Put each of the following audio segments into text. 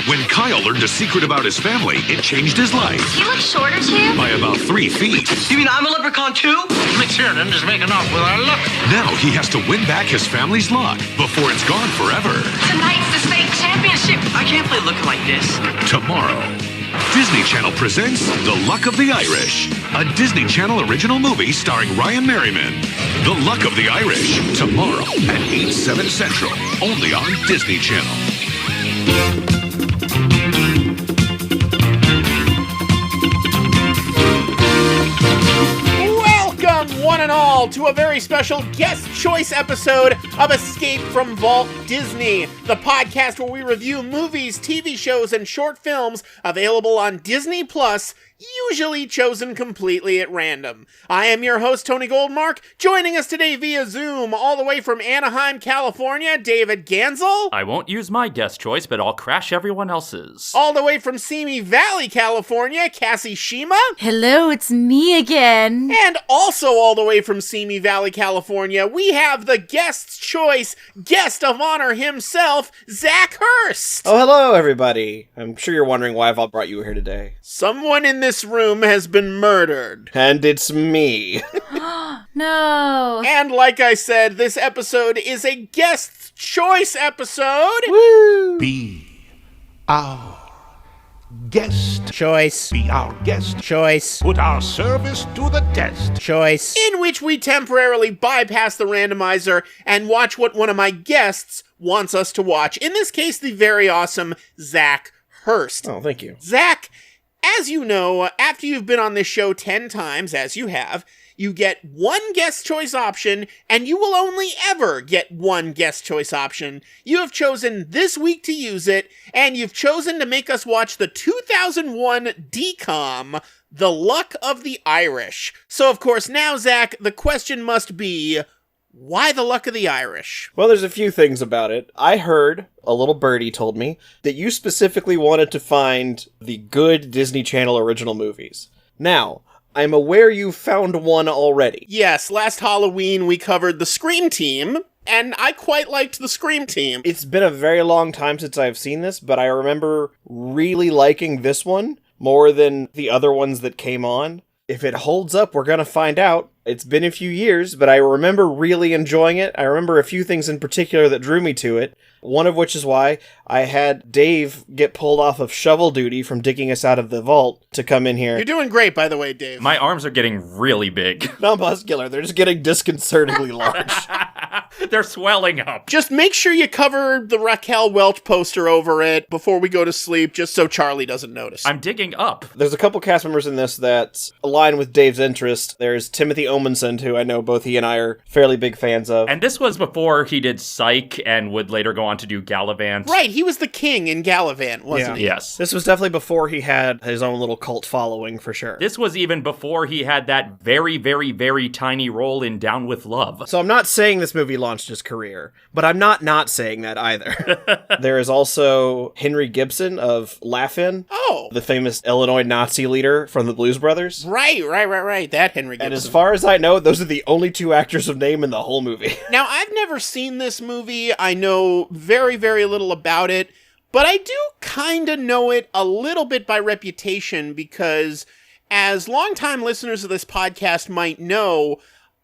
When Kyle learned a secret about his family, it changed his life. Do you look shorter too? By about 3 feet. You mean I'm a leprechaun too? McTiernan is making off with our luck. Now he has to win back his family's luck before it's gone forever. Tonight's the state championship. I can't play looking like this. Tomorrow, Disney Channel presents The Luck of the Irish, a Disney Channel original movie starring Ryan Merriman. The Luck of the Irish, tomorrow at 8/7 Central, only on Disney Channel. Welcome, one and all, to a very special guest choice episode of Escape from Vault Disney, the podcast where we review movies, TV shows, and short films available on Disney Plus, usually chosen completely at random. I am your host, Tony Goldmark. Joining us today via Zoom, all the way from Anaheim, California, David Ganssle. I won't use my guest choice, but I'll crash everyone else's. All the way from Simi Valley, California, Cassie Shima. Hello, it's me again. And also all the way from Simi Valley, California, we have the guest's choice, guest of honor himself, Zach Hurst. Oh, hello, everybody. I'm sure you're wondering why I've brought you here today. Someone in this room has been murdered. And it's me. No. And like I said, this episode is a guest's choice episode. Woo! Be our guest. Choice. Be our guest. Choice. Put our service to the test. Choice. In which we temporarily bypass the randomizer and watch what one of my guests wants us to watch. In this case, the very awesome Zach Hurst. Oh, thank you. Zach, as you know, after you've been on this show 10 times, as you have, you get one guest choice option, and you will only ever get one guest choice option. You have chosen this week to use it, and you've chosen to make us watch the 2001 DCOM, The Luck of the Irish. So, of course, now, Zach, the question must be, why The Luck of the Irish? Well, there's a few things about it. I heard, a little birdie told me, that you specifically wanted to find the good Disney Channel original movies. Now, I'm aware you found one already. Yes, last Halloween we covered the Scream Team, and I quite liked the Scream Team. It's been a very long time since I've seen this, but I remember really liking this one more than the other ones that came on. If it holds up, we're gonna find out. It's been a few years, but I remember really enjoying it. I remember a few things in particular that drew me to it. One of which is why I had Dave get pulled off of shovel duty from digging us out of the vault to come in here. You're doing great, by the way, Dave. My arms are getting really big. Not muscular, they're just getting disconcertingly large. They're swelling up. Just make sure you cover the Raquel Welch poster over it before we go to sleep, just so Charlie doesn't notice. I'm digging up. There's a couple cast members in this that align with Dave's interest. There's Timothy Owenson, who I know both he and I are fairly big fans of. And this was before he did Psych and would later go on to do Galavant. Right, he was the king in Galavant, wasn't he? Yes. This was definitely before he had his own little cult following, for sure. This was even before he had that very, very, very tiny role in Down with Love. So I'm not saying this movie launched his career, but I'm not saying that either. There is also Henry Gibson of Laugh-In, Oh, the famous Illinois Nazi leader from the Blues Brothers. right. That Henry Gibson. And as far as I know, those are the only two actors of name in the whole movie. Now, I've never seen this movie. I know very, very little about it, but I do kind of know it a little bit by reputation because, as longtime listeners of this podcast might know,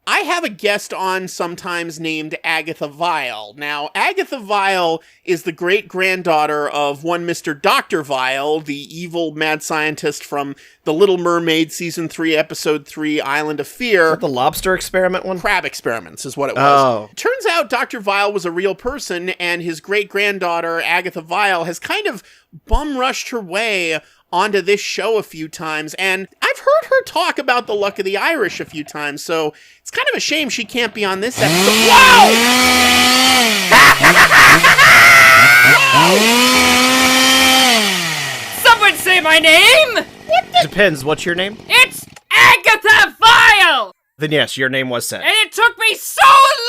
I have a guest on sometimes named Agatha Vile. Now, Agatha Vile is the great-granddaughter of one Mr. Dr. Vile, the evil mad scientist from The Little Mermaid, Season 3, Episode 3, Island of Fear. The lobster experiment one? Crab experiments is what it was. Oh. Turns out Dr. Vile was a real person, and his great-granddaughter, Agatha Vile, has kind of bum-rushed her way onto this show a few times, and I've heard her talk about The Luck of the Irish a few times, so it's kind of a shame she can't be on this episode. Wow! Someone say my name! Depends, what's your name? It's Agatha Vile! Then yes, your name was said. And it took me so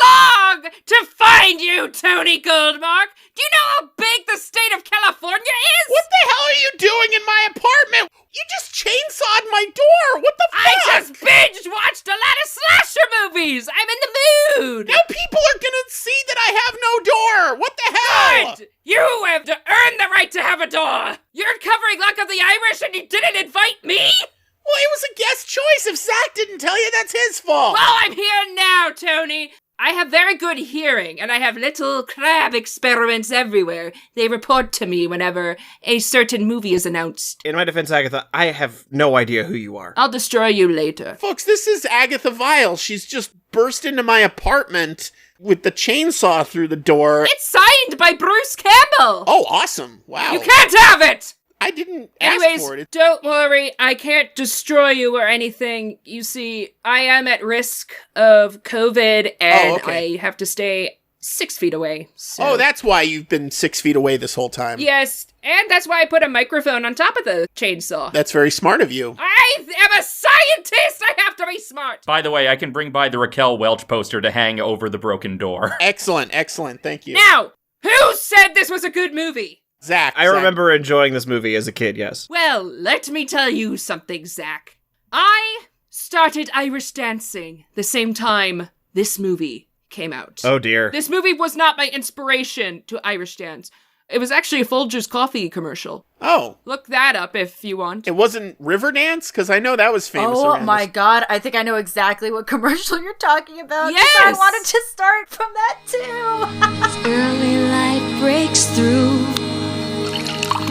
long to find you, Tony Goldmark! Do you know how big the state of California is? What the hell are you doing in my apartment? You just chainsawed my door! What the fuck? I just binge-watched a lot of slasher movies! I'm in the mood! Now people are gonna see that I have no door! What the hell? Good! You have earned the right right to have a door! You're covering Luck of the Irish and you didn't invite me? Well, it was a guest choice. If Zach didn't tell you, that's his fault. Well, I'm here now, Tony. I have very good hearing, and I have little crab experiments everywhere. They report to me whenever a certain movie is announced. In my defense, Agatha, I have no idea who you are. I'll destroy you later. Folks, this is Agatha Vile. She's just burst into my apartment with the chainsaw through the door. It's signed by Bruce Campbell! Oh, awesome. Wow. You can't have it! I didn't ask Anyways, for it. don't worry, I can't destroy you or anything. You see, I am at risk of COVID, and I have to stay 6 feet away. So. Oh, that's why you've been 6 feet away this whole time. Yes, and that's why I put a microphone on top of the chainsaw. That's very smart of you. I am a scientist! I have to be smart! By the way, I can bring by the Raquel Welch poster to hang over the broken door. Excellent, excellent. Thank you. Now, who said this was a good movie? Zach. I remember enjoying this movie as a kid, yes. Well, let me tell you something, Zach. I started Irish dancing the same time this movie came out. Oh dear. This movie was not my inspiration to Irish dance. It was actually a Folgers coffee commercial. Oh. Look that up if you want. It wasn't Riverdance? Because I know that was famous Oh around my this. god, I think I know exactly what commercial you're talking about. 'Cause Yes! I wanted to start from that too. Early light breaks through.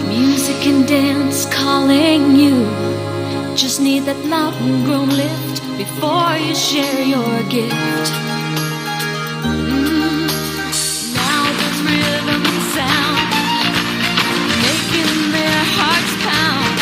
Music and dance calling you. Just need that mountain grown lift before you share your gift. Now there's rhythm and sound making their hearts pound.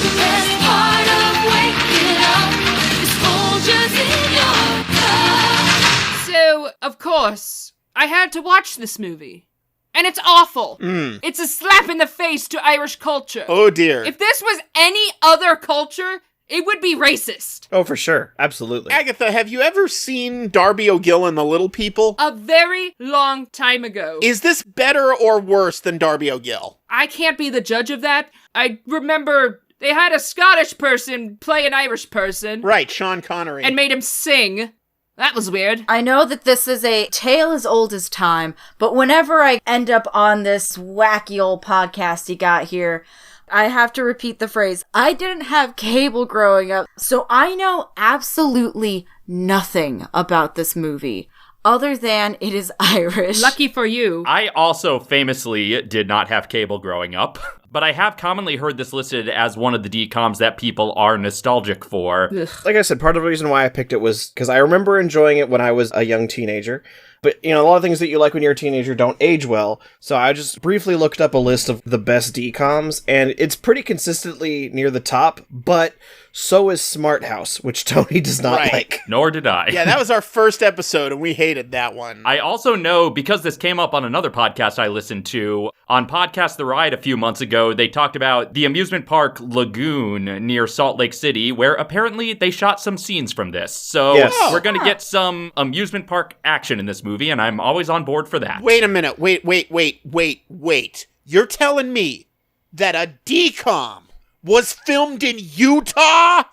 The best part of waking up is Folgers in your cup. So, of course, I had to watch this movie. And it's awful. It's a slap in the face to Irish culture. Oh dear. If this was any other culture, it would be racist. Oh, for sure. Absolutely. Agatha, have you ever seen Darby O'Gill and the Little People? A very long time ago. Is this better or worse than Darby O'Gill? I can't be the judge of that. I remember they had a Scottish person play an Irish person. Right, Sean Connery. And made him sing. That was weird. I know that this is a tale as old as time, but whenever I end up on this wacky old podcast you got here, I have to repeat the phrase, I didn't have cable growing up, so I know absolutely nothing about this movie, other than it is Irish. Lucky for you. I also famously did not have cable growing up, but I have commonly heard this listed as one of the DComs that people are nostalgic for. Ugh. Like I said, part of the reason why I picked it was because I remember enjoying it when I was a young teenager. But, you know, a lot of things that you like when you're a teenager don't age well. So I just briefly looked up a list of the best DComs, and it's pretty consistently near the top, but so is Smart House, which Tony does not like. Nor did I. Yeah, that was our first episode, and we hated that one. I also know, because this came up on another podcast I listened to, on Podcast The Ride a few months ago, they talked about the amusement park Lagoon near Salt Lake City, where apparently they shot some scenes from this. So we're going to get some amusement park action in this movie, and I'm always on board for that. Wait a minute. Wait. You're telling me that a DCOM was filmed in Utah?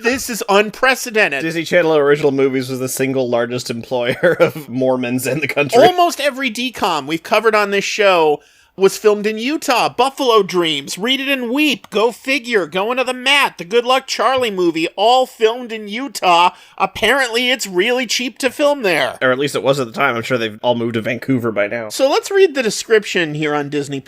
This is unprecedented. Disney Channel Original Movies was the single largest employer of Mormons in the country. Almost every DCOM we've covered on this show was filmed in Utah. Buffalo Dreams, Read It and Weep, Go Figure, Going to the Mat, the Good Luck Charlie movie, all filmed in Utah. Apparently it's really cheap to film there. Or at least it was at the time. I'm sure they've all moved to Vancouver by now. So let's read the description here on Disney+.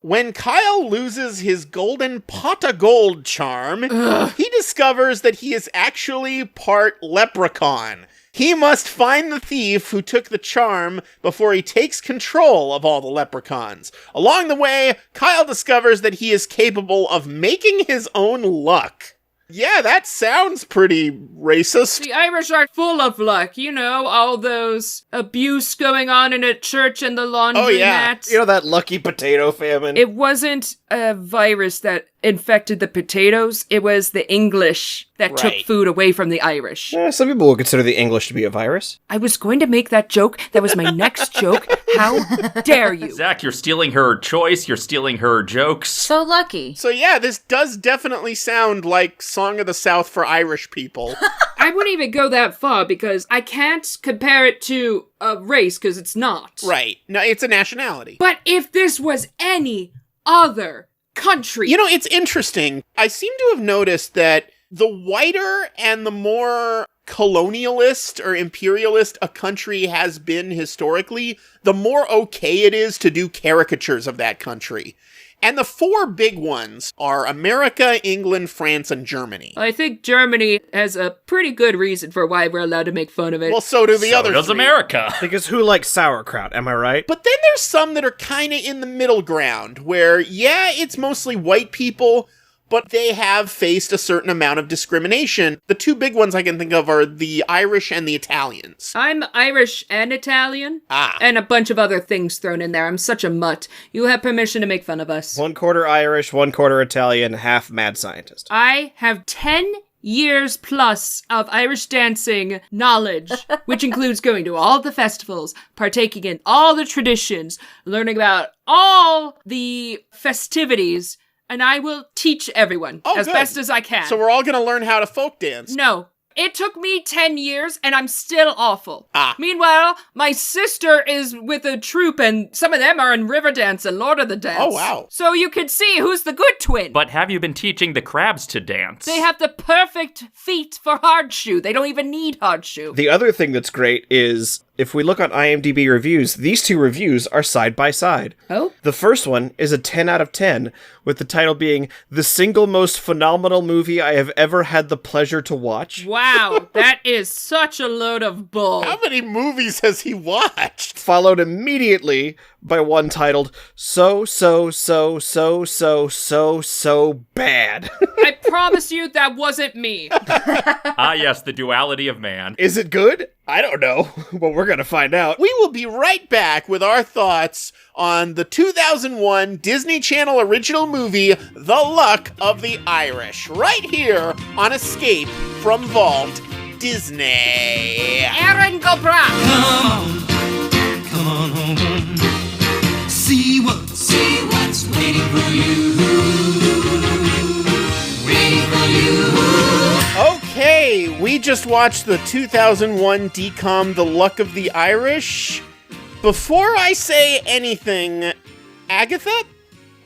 When Kyle loses his golden pot of gold charm, he discovers that he is actually part leprechaun. He must find the thief who took the charm before he takes control of all the leprechauns. Along the way, Kyle discovers that he is capable of making his own luck. Yeah, that sounds pretty racist. The Irish are full of luck, you know, all those abuse going on in a church and the laundry mat. You know that lucky potato famine? It wasn't a virus that infected the potatoes, it was the English that took food away from the Irish. Some people will consider the English to be a virus. I was going to make that joke. That was my next joke. How dare you? Zach, you're stealing her choice. You're stealing her jokes. So lucky. So yeah, this does definitely sound like Song of the South for Irish people. I wouldn't even go that far because I can't compare it to a race because it's not. Right. No, it's a nationality. But if this was any other country. You know, it's interesting. I seem to have noticed that the whiter and the more colonialist or imperialist a country has been historically, the more okay it is to do caricatures of that country. And the four big ones are America, England, France, and Germany. I think Germany has a pretty good reason for why we're allowed to make fun of it. Well, so do the other does three. America. Because who likes sauerkraut, am I right? But then there's some that are kind of in the middle ground, where, yeah, it's mostly white people, but they have faced a certain amount of discrimination. The two big ones I can think of are the Irish and the Italians. I'm Irish and Italian. And a bunch of other things thrown in there. I'm such a mutt. You have permission to make fun of us. 1/4 Irish, 1/4 Italian, half mad scientist. I have 10 years plus of Irish dancing knowledge, which includes going to all the festivals, partaking in all the traditions, learning about all the festivities, and I will teach everyone as good. best as I can. So we're all going to learn how to folk dance. No. It took me 10 years, and I'm still awful. Ah. Meanwhile, my sister is with a troupe, and some of them are in Riverdance and Lord of the Dance. Oh, wow. So you can see who's the good twin. But have you been teaching the crabs to dance? They have the perfect feet for hard shoe. They don't even need hard shoe. The other thing that's great is, if we look on IMDb Reviews, these two reviews are side by side. Oh? The first one is a 10 out of 10, with the title being, "The single most phenomenal movie I have ever had the pleasure to watch." Wow, that is such a load of bull. How many movies has he watched? Followed immediately by one titled, so bad. I promise you that wasn't me. Ah, yes, the duality of man. Is it good? I don't know, but we're gonna find out. We will be right back with our thoughts on the 2001 Disney Channel original movie, The Luck of the Irish, right here on Escape from Vault Disney. Aaron Gobra. Come on home. See what's waiting for you. Waiting for you. Okay, we just watched the 2001 DCOM, The Luck of the Irish. Before I say anything, Agatha,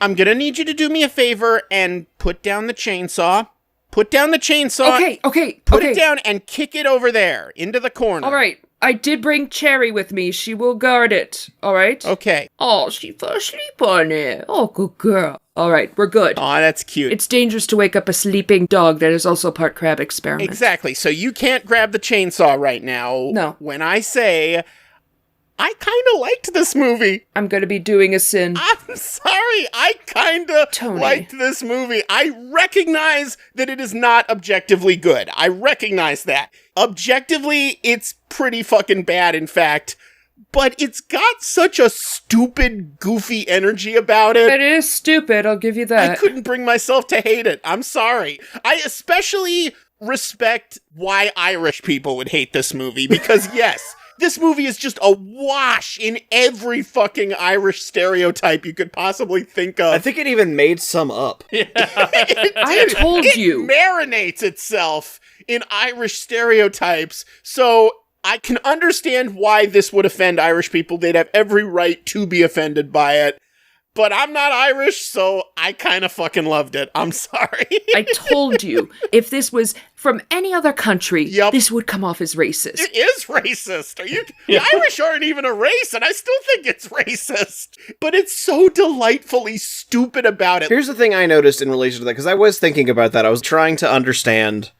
I'm gonna need you to do me a favor and put down the chainsaw. Put down the chainsaw. Okay. Put it down and kick it over there, into the corner. All right. I did bring Cherry with me. She will guard it. All right? Okay. Oh, she fell asleep on it. Oh, good girl. All right, we're good. Aw, that's cute. It's dangerous to wake up a sleeping dog that is also part crab experiment. Exactly. So you can't grab the chainsaw right now. No. When I say, I kind of liked this movie. I'm going to be doing a sin. I'm sorry. I kind of Tony. liked this movie. I recognize that it is not objectively good. I recognize that. Objectively, it's pretty fucking bad, in fact. But it's got such a stupid, goofy energy about it. It is stupid, I'll give you that. I couldn't bring myself to hate it. I'm sorry. I especially respect why Irish people would hate this movie, because yes, this movie is just awash in every fucking Irish stereotype you could possibly think of. I think it even made some up. I told you. It marinates itself in Irish stereotypes, so I can understand why this would offend Irish people. They'd have every right to be offended by it. But I'm not Irish, so I kind of fucking loved it. I'm sorry. I told you, if this was from any other country, this would come off as racist. It is racist. The Irish aren't even a race, and I still think it's racist. But it's so delightfully stupid about it. Here's the thing I noticed in relation to that, because I was thinking about that. I was trying to understand,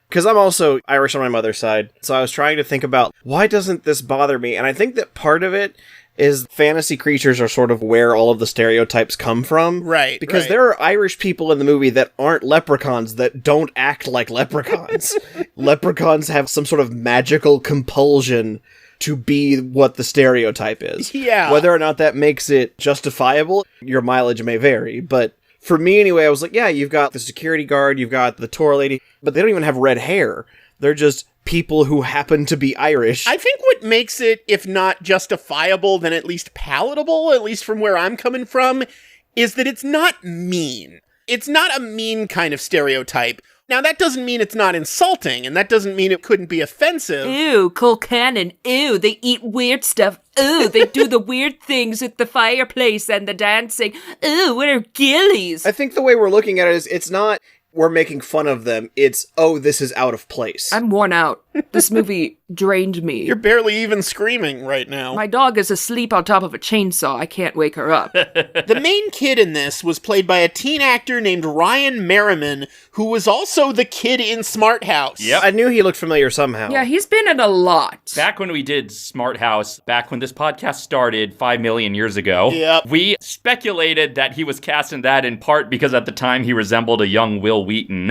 because I'm also Irish on my mother's side, so I was trying to think about, why doesn't this bother me? And I think that part of it is fantasy creatures are sort of where all of the stereotypes come from. Right. Because there are Irish people in the movie that aren't leprechauns, that don't act like leprechauns. Leprechauns have some sort of magical compulsion to be what the stereotype is. Yeah. Whether or not that makes it justifiable, your mileage may vary, but for me anyway, I was like, yeah, you've got the security guard, you've got the tour lady, but they don't even have red hair. They're just people who happen to be Irish. I think what makes it, if not justifiable, then at least palatable, at least from where I'm coming from, is that it's not mean. It's not a mean kind of stereotype. Now, that doesn't mean it's not insulting, and that doesn't mean it couldn't be offensive. Ew, Cole Cannon. Ew, they eat weird stuff. Ew, they do the weird things at the fireplace and the dancing. Ew, what are gillies? I think the way we're looking at it is it's not we're making fun of them, it's, oh, this is out of place. I'm worn out. This movie drained me. You're barely even screaming right now. My dog is asleep on top of a chainsaw. I can't wake her up. The main kid in this was played by a teen actor named Ryan Merriman, who was also the kid in Smart House. Yep. I knew he looked familiar somehow. Yeah, he's been in a lot. Back when we did Smart House, back when this podcast started 5 million years ago, Yep. we speculated that he was cast in that in part because at the time he resembled a young Will Wheaton.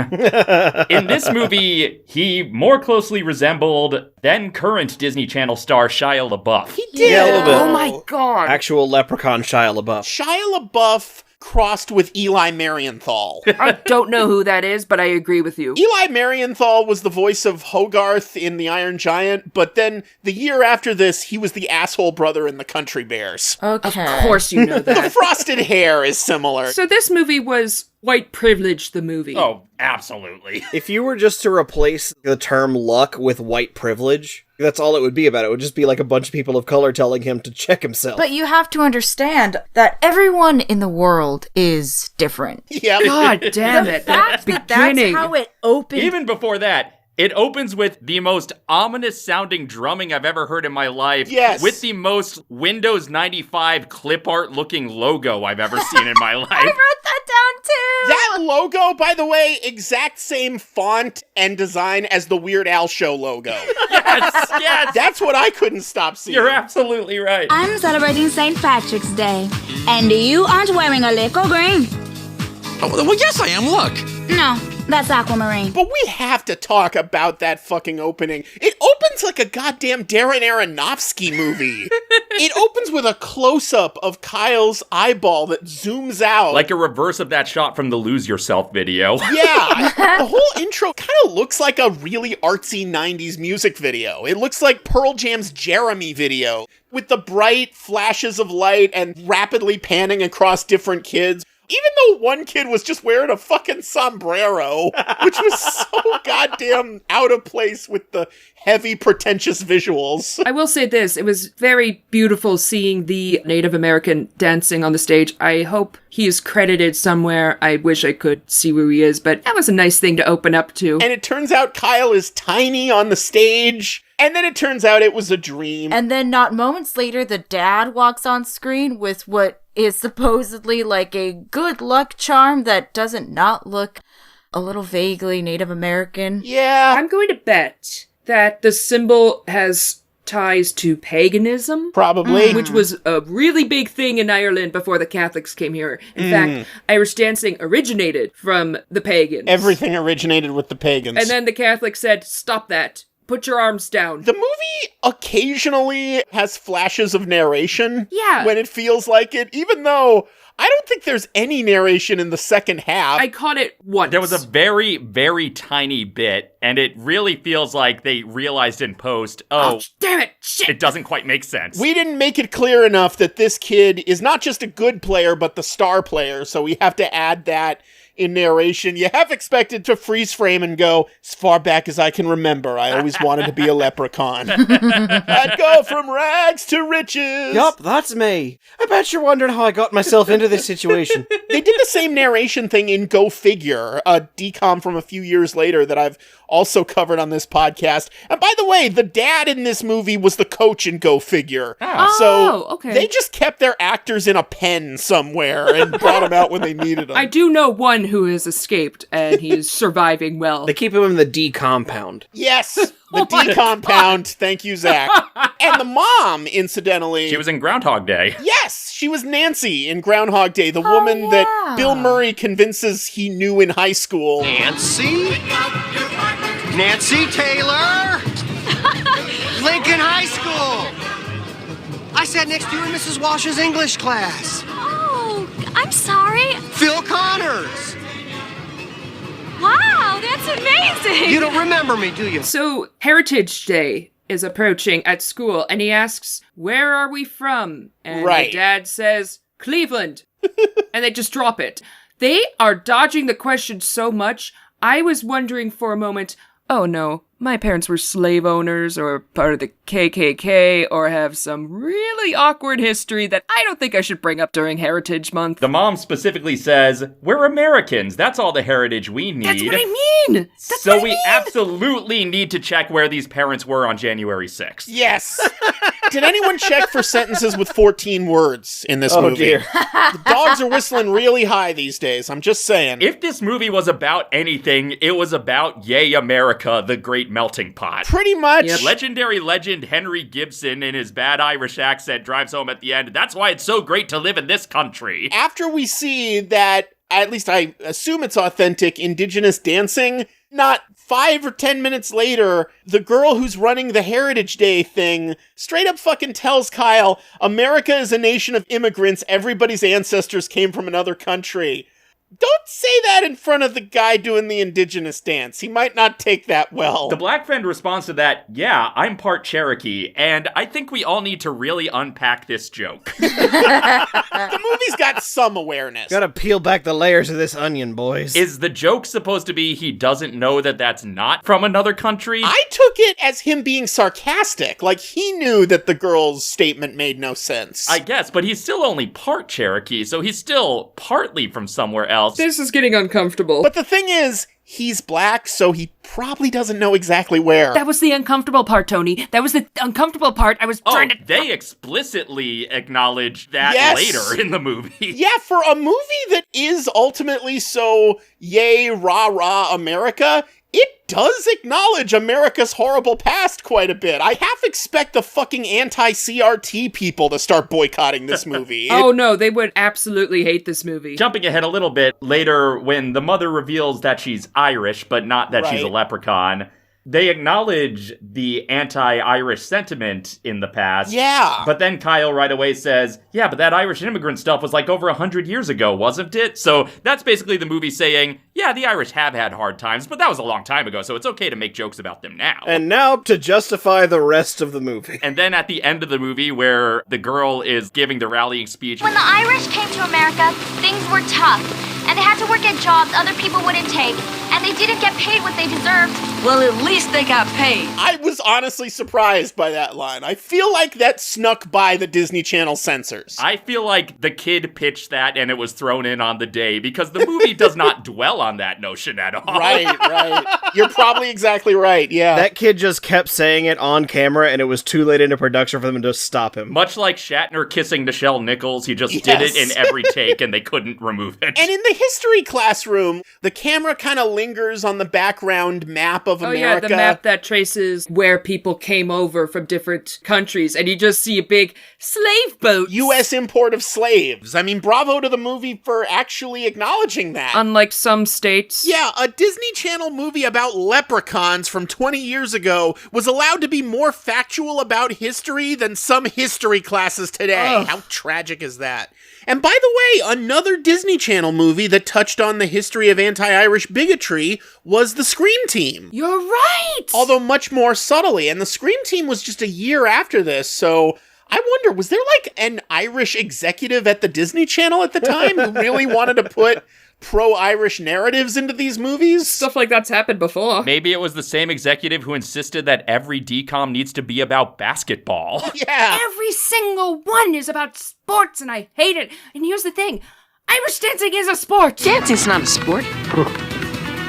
In this movie, he more closely resembled then current Disney Channel star Shia LaBeouf. He did. Yeah, a little bit. Oh my god. Actual leprechaun Shia LaBeouf. Shia LaBeouf crossed with Eli Marienthal. I don't know who that is, but I agree with you. Eli Marienthal was the voice of Hogarth in The Iron Giant, but then the year after this, he was the asshole brother in The Country Bears. Okay. Of course you know The that. frosted hair is similar. So this movie was white privilege, the movie. Oh, absolutely. If you were just to replace the term luck with white privilege, that's all it would be about. It would just be like a bunch of people of color telling him to check himself. But you have to understand that everyone in the world is different. Yeah. God damn it. Fact that that's how it opened. Even before that, it opens with the most ominous sounding drumming I've ever heard in my life. Yes. With the most Windows 95 clip art looking logo I've ever seen in my life. I wrote that down too. That logo, by the way, exact same font and design as the Weird Al Show logo. Yes. That's what I couldn't stop seeing. You're absolutely right. I'm celebrating St. Patrick's Day, and you aren't wearing a lick or green. Oh, well, yes, I am. Look. No, that's aquamarine. But we have to talk about that fucking opening. It opens like a goddamn Darren Aronofsky movie. It opens with a close-up of Kyle's eyeball that zooms out. Like a reverse of that shot from the Lose Yourself video. Yeah, the whole intro kind of looks like a really artsy 90s music video. It looks like Pearl Jam's Jeremy video, with the bright flashes of light and rapidly panning across different kids. Even though one kid was just wearing a fucking sombrero, which was so goddamn out of place with the heavy, pretentious visuals. I will say this, it was very beautiful seeing the Native American dancing on the stage. I hope he is credited somewhere. I wish I could see where he is, but that was a nice thing to open up to. And it turns out Kyle is tiny on the stage. And then it turns out it was a dream. And then not moments later, the dad walks on screen with what is supposedly like a good luck charm that doesn't not look a little vaguely Native American. Yeah. I'm going to bet that the symbol has ties to paganism. Probably. Which was a really big thing in Ireland before the Catholics came here. In fact, Irish dancing originated from the pagans. Everything originated with the pagans. And then the Catholics said, stop that. Put your arms down. The movie occasionally has flashes of narration. Yeah. When it feels like it, even though I don't think there's any narration in the second half. I caught it once. There was a very, very tiny bit, and it really feels like they realized in post, oh damn it, shit. It doesn't quite make sense. We didn't make it clear enough that this kid is not just a good player, but the star player, so we have to add that in narration. You have expected to freeze frame and go, as far back as I can remember, I always wanted to be a leprechaun. I'd go from rags to riches. Yup, that's me. I bet you're wondering how I got myself into this situation. They did the same narration thing in Go Figure, a decom from a few years later that I've also covered on this podcast. And by the way, the dad in this movie was the coach in Go Figure. Oh, so okay. They just kept their actors in a pen somewhere and brought them out when they needed them. I do know one who has escaped, and he is surviving well. They keep him in the D compound. Yes, the D compound. Thank you, Zach. And the mom, incidentally. She was in Groundhog Day. Yes, she was Nancy in Groundhog Day, the woman that Bill Murray convinces he knew in high school. Nancy Taylor! Lincoln High School! I sat next to you in Mrs. Walsh's English class. Oh, I'm sorry. Phil Connors! Wow, that's amazing! You don't remember me, do you? So, Heritage Day is approaching at school, and he asks, "Where are we from?" And Right. the dad says, "Cleveland." And they just drop it. They are dodging the question so much, I was wondering for a moment, oh no, my parents were slave owners or part of the KKK or have some really awkward history that I don't think I should bring up during Heritage Month. The mom specifically says, "We're Americans. That's all the heritage we need." That's what I mean! So we absolutely need to check where these parents were on January 6th. Yes. Did anyone check for sentences with 14 words in this movie? Dear. The dogs are whistling really high these days. I'm just saying. If this movie was about anything, it was about Yay America, the Great Melting Pot. Pretty much. Yep. Legendary legend Henry Gibson in his bad Irish accent drives home at the end. That's why it's so great to live in this country. After we see that, at least I assume it's authentic, indigenous dancing, not 5 or 10 minutes later, the girl who's running the Heritage Day thing straight up fucking tells Kyle, America is a nation of immigrants. Everybody's ancestors came from another country. Don't say that in front of the guy doing the indigenous dance. He might not take that well. The black friend responds to that, "Yeah, I'm part Cherokee, and I think we all need to really unpack this joke." The movie's got some awareness. Gotta peel back the layers of this onion, boys. Is the joke supposed to be he doesn't know that that's not from another country? I took it as him being sarcastic, like he knew that the girl's statement made no sense. I guess, but he's still only part Cherokee, so he's still partly from somewhere else. This is getting uncomfortable. But the thing is, he's black, so he probably doesn't know exactly where. That was the uncomfortable part, Tony. That was the uncomfortable part. I was trying to... They explicitly acknowledge that Yes. later in the movie. Yeah, for a movie that is ultimately so yay, rah-rah America, it does acknowledge America's horrible past quite a bit. I half expect the fucking anti-CRT people to start boycotting this movie. Oh no, they would absolutely hate this movie. Jumping ahead a little bit, later when the mother reveals that she's Irish, but not that she's a Right. leprechaun, they acknowledge the anti-Irish sentiment in the past. Yeah. But then Kyle right away says, yeah, but that Irish immigrant stuff was like over 100 years ago, wasn't it? So that's basically the movie saying, yeah, the Irish have had hard times, but that was a long time ago, so it's okay to make jokes about them now. And now to justify the rest of the movie. And then at the end of the movie where the girl is giving the rallying speech, When the Irish came to America, things were tough, and they had to work at jobs other people wouldn't take, and they didn't get paid what they deserved. Well, at least they got paid. I was honestly surprised by that line. I feel like that snuck by the Disney Channel censors. I feel like the kid pitched that and it was thrown in on the day because the movie does not dwell on that notion at all. Right. You're probably exactly right, yeah. That kid just kept saying it on camera, and it was too late into production for them to stop him. Much like Shatner kissing Nichelle Nichols, he just did it in every take and they couldn't remove it. And in the history classroom, the camera kind of lingers on the background map of America. Oh yeah, the map that traces where people came over from different countries, and you just see a big slave boat. U.S. import of slaves. I mean, bravo to the movie for actually acknowledging that. Unlike some states. Yeah, a Disney Channel movie about leprechauns from 20 years ago was allowed to be more factual about history than some history classes today. Ugh. How tragic is that? And by the way, another Disney Channel movie that touched on the history of anti-Irish bigotry was The Scream Team. You're right! Although much more subtly, and The Scream Team was just a year after this, so I wonder, was there like an Irish executive at the Disney Channel at the time who really wanted to put pro-Irish narratives into these movies? Stuff like that's happened before. Maybe it was the same executive who insisted that every DCOM needs to be about basketball. Yeah. Every single one is about sports, and I hate it. And here's the thing. Irish dancing is a sport. Dancing's not a sport.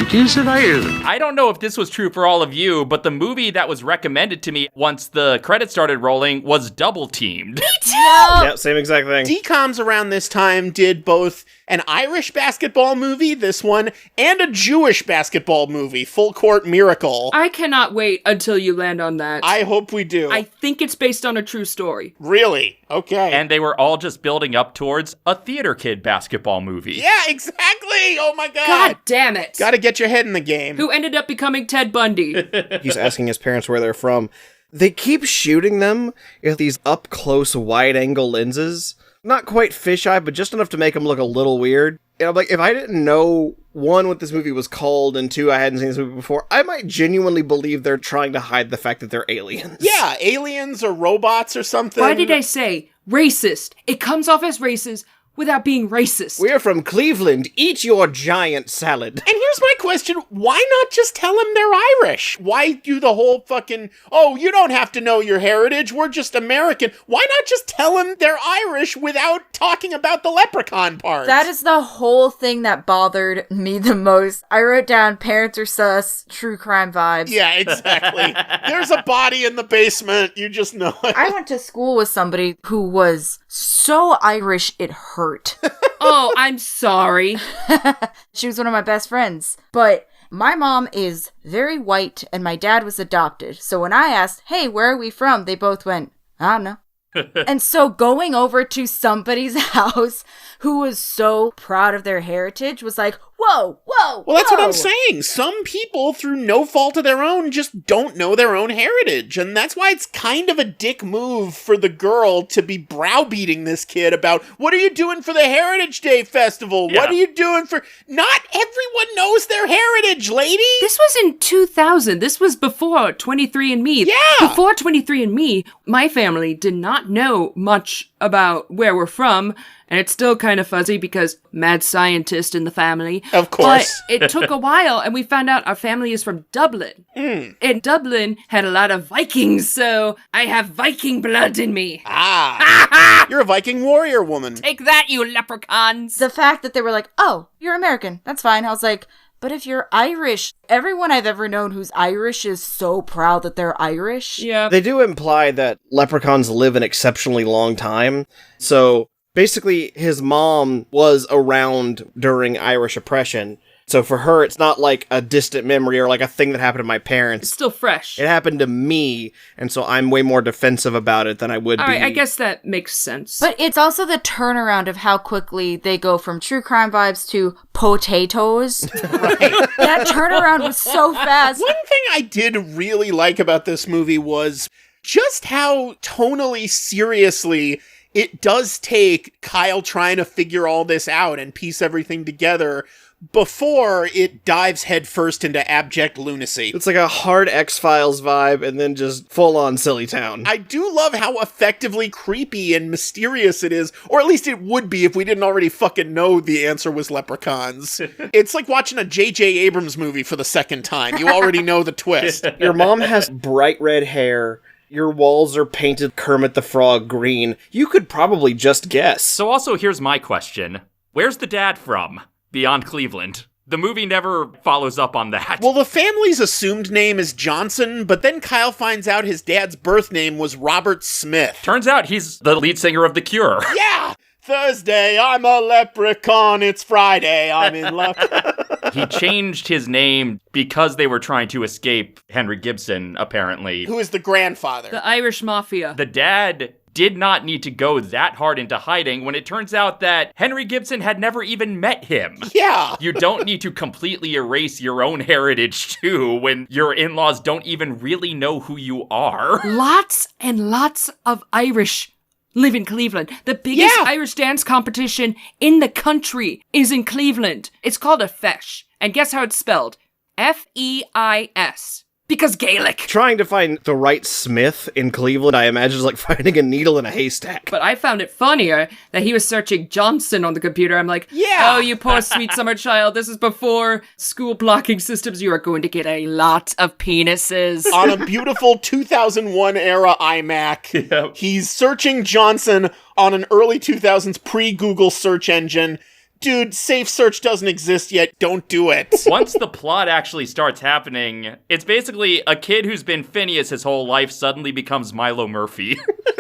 It is in Ireland. I don't know if this was true for all of you, but the movie that was recommended to me once the credits started rolling was Double Teamed. Me too! Yeah, same exact thing. DCOMs around this time did both an Irish basketball movie, this one, and a Jewish basketball movie, Full Court Miracle. I cannot wait until you land on that. I hope we do. I think it's based on a true story. Really? Okay. And they were all just building up towards a theater kid basketball movie. yeah, exactly! Oh my god! God damn it! Gotta get your head in the game. Who ended up becoming Ted Bundy. He's asking his parents where they're from. They keep shooting them with these up-close, wide-angle lenses. Not quite fisheye, but just enough to make them look a little weird. And I'm like, if I didn't know one, what this movie was called, and two, I hadn't seen this movie before, I might genuinely believe they're trying to hide the fact that they're aliens. Yeah, aliens or robots or something. Why did I say racist? It comes off as racist without being racist. We're from Cleveland. Eat your giant salad. And here's my question. Why not just tell them they're Irish? Why do the whole fucking, oh, you don't have to know your heritage, we're just American. Why not just tell them they're Irish without talking about the leprechaun part? That is the whole thing that bothered me the most. I wrote down parents are sus, true crime vibes. Yeah, exactly. There's a body in the basement. You just know it. I went to school with somebody who was so Irish it hurt. Oh, I'm sorry. She was one of my best friends. But my mom is very white and my dad was adopted. So when I asked, hey, where are we from? They both went, I don't know. And so going over to somebody's house who was so proud of their heritage was like, whoa. Well, that's what I'm saying. Some people, through no fault of their own, just don't know their own heritage. And that's why it's kind of a dick move for the girl to be browbeating this kid about, what are you doing for the Heritage Day Festival? Yeah. What are you doing for... Not everyone knows their heritage, lady! This was in 2000. This was before 23andMe. Yeah! Before 23andMe, my family did not know much about where we're from, and it's still kind of fuzzy because mad scientist in the family. Of course. But it took a while, and we found out our family is from Dublin. And Dublin had a lot of Vikings, so I have Viking blood in me. Ah! You're a Viking warrior woman. Take that, you leprechauns! The fact that they were like, oh, you're American. That's fine. I was like, but if you're Irish, everyone I've ever known who's Irish is so proud that they're Irish. Yeah. They do imply that leprechauns live an exceptionally long time. So basically, his mom was around during Irish oppression. So for her, it's not like a distant memory or like a thing that happened to my parents. It's still fresh. It happened to me, and so I'm way more defensive about it than I would be. All right, I guess that makes sense. But it's also the turnaround of how quickly they go from true crime vibes to potatoes. Right. That turnaround was so fast. One thing I did really like about this movie was just how tonally seriously it does take Kyle trying to figure all this out and piece everything together before it dives headfirst into abject lunacy. It's like a hard X-Files vibe and then just full-on Silly Town. I do love how effectively creepy and mysterious it is, or at least it would be if we didn't already fucking know the answer was leprechauns. It's like watching a J.J. Abrams movie for the second time. You already know the twist. Your mom has bright red hair. Your walls are painted Kermit the Frog green. You could probably just guess. So also, here's my question. Where's the dad from? Beyond Cleveland. The movie never follows up on that. Well, the family's assumed name is Johnson, but then Kyle finds out his dad's birth name was Robert Smith. Turns out he's the lead singer of The Cure. Yeah! Thursday, I'm a leprechaun. It's Friday, I'm in luck. He changed his name because they were trying to escape Henry Gibson, apparently. Who is the grandfather. The Irish Mafia. The dad did not need to go that hard into hiding when it turns out that Henry Gibson had never even met him. Yeah. You don't need to completely erase your own heritage, too, when your in-laws don't even really know who you are. Lots and lots of Irish live in Cleveland. The biggest Irish dance competition in the country is in Cleveland. It's called a feis. And guess how it's spelled? F-E-I-S. Because Gaelic. Trying to find the right Smith in Cleveland, I imagine, is like finding a needle in a haystack. But I found it funnier that he was searching Johnson on the computer. I'm like, yeah. Oh, you poor sweet summer child. This is before school blocking systems. You are going to get a lot of penises. On a beautiful 2001 era iMac. Yep. He's searching Johnson on an early 2000s pre-Google search engine. Dude, safe search doesn't exist yet. Don't do it. Once the plot actually starts happening, it's basically a kid who's been Phineas his whole life suddenly becomes Milo Murphy.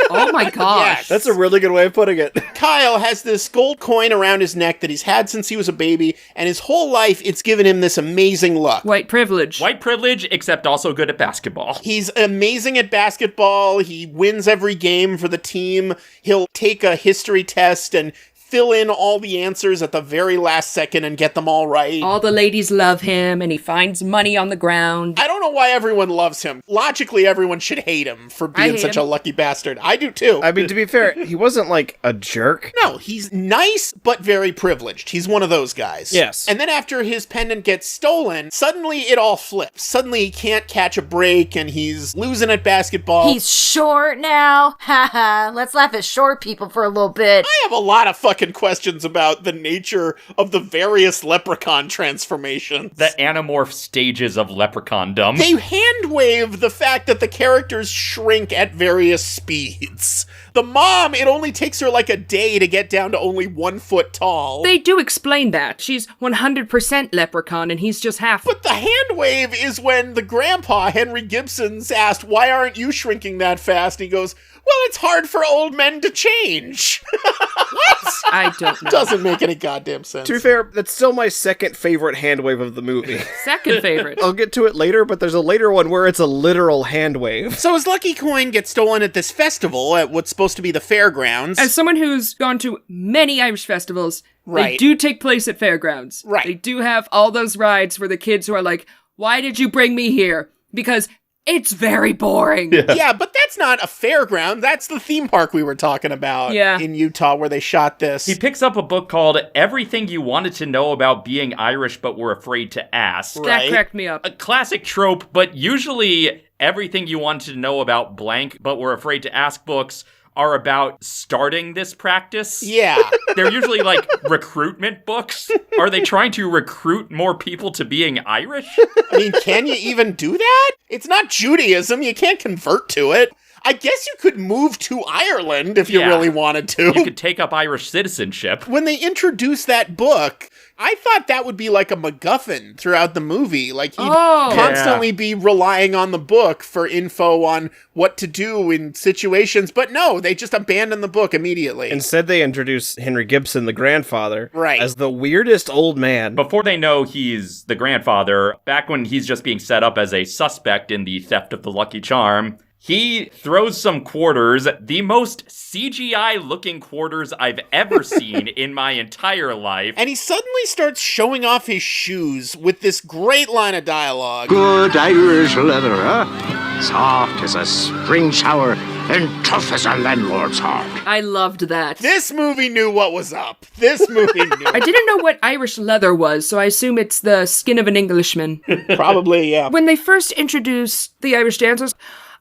Oh my gosh. Yes. That's a really good way of putting it. Kyle has this gold coin around his neck that he's had since he was a baby, and his whole life it's given him this amazing luck. White privilege. White privilege, except also good at basketball. He's amazing at basketball. He wins every game for the team. He'll take a history test and fill in all the answers at the very last second and get them all right. All the ladies love him, and he finds money on the ground. I don't know why everyone loves him. Logically, everyone should hate him for being such a lucky bastard. I do too. I mean, to be fair, he wasn't like a jerk. No, he's nice, but very privileged. He's one of those guys. Yes. And then after his pendant gets stolen, suddenly it all flips. Suddenly he can't catch a break and he's losing at basketball. He's short now. Haha. Let's laugh at short people for a little bit. I have a lot of fucking questions about the nature of the various leprechaun transformations. The anamorph stages of leprechauндom. They hand wave the fact that the characters shrink at various speeds. The mom, it only takes her like a day to get down to only 1 foot tall. They do explain that. She's 100% leprechaun and he's just half. But the hand wave is when the grandpa, Henry Gibson's, asked, why aren't you shrinking that fast? And he goes, well, it's hard for old men to change. What? I don't know. Doesn't make any goddamn sense. To be fair, that's still my second favorite hand wave of the movie. Second favorite. I'll get to it later, but there's a later one where it's a literal hand wave. So his lucky coin gets stolen at this festival at what's supposed to be the fairgrounds. As someone who's gone to many Irish festivals, they Right. do take place at fairgrounds. Right. They do have all those rides where the kids who are like, why did you bring me here? Because it's very boring. Yeah, but that's not a fairground. That's the theme park we were talking about in Utah where they shot this. He picks up a book called Everything You Wanted to Know About Being Irish But Were Afraid to Ask. That cracked me up. A classic trope, but usually Everything You Wanted to Know About Blank But Were Afraid to Ask books are about starting this practice. Yeah. They're usually like recruitment books. Are they trying to recruit more people to being Irish? I mean, can you even do that? It's not Judaism. You can't convert to it. I guess you could move to Ireland if you really wanted to. You could take up Irish citizenship. When they introduced that book, I thought that would be like a MacGuffin throughout the movie. Like he'd constantly be relying on the book for info on what to do in situations. But no, they just abandoned the book immediately. Instead, they introduce Henry Gibson, the grandfather, Right. as the weirdest old man. Before they know he's the grandfather, back when he's just being set up as a suspect in the theft of the Lucky Charm, he throws some quarters, the most CGI-looking quarters I've ever seen in my entire life. And he suddenly starts showing off his shoes with this great line of dialogue. Good Irish leather, huh? Soft as a spring shower and tough as a landlord's heart. I loved that. This movie knew what was up. This movie knew. I didn't know what Irish leather was, so I assume it's the skin of an Englishman. Probably, yeah. When they first introduced the Irish dancers,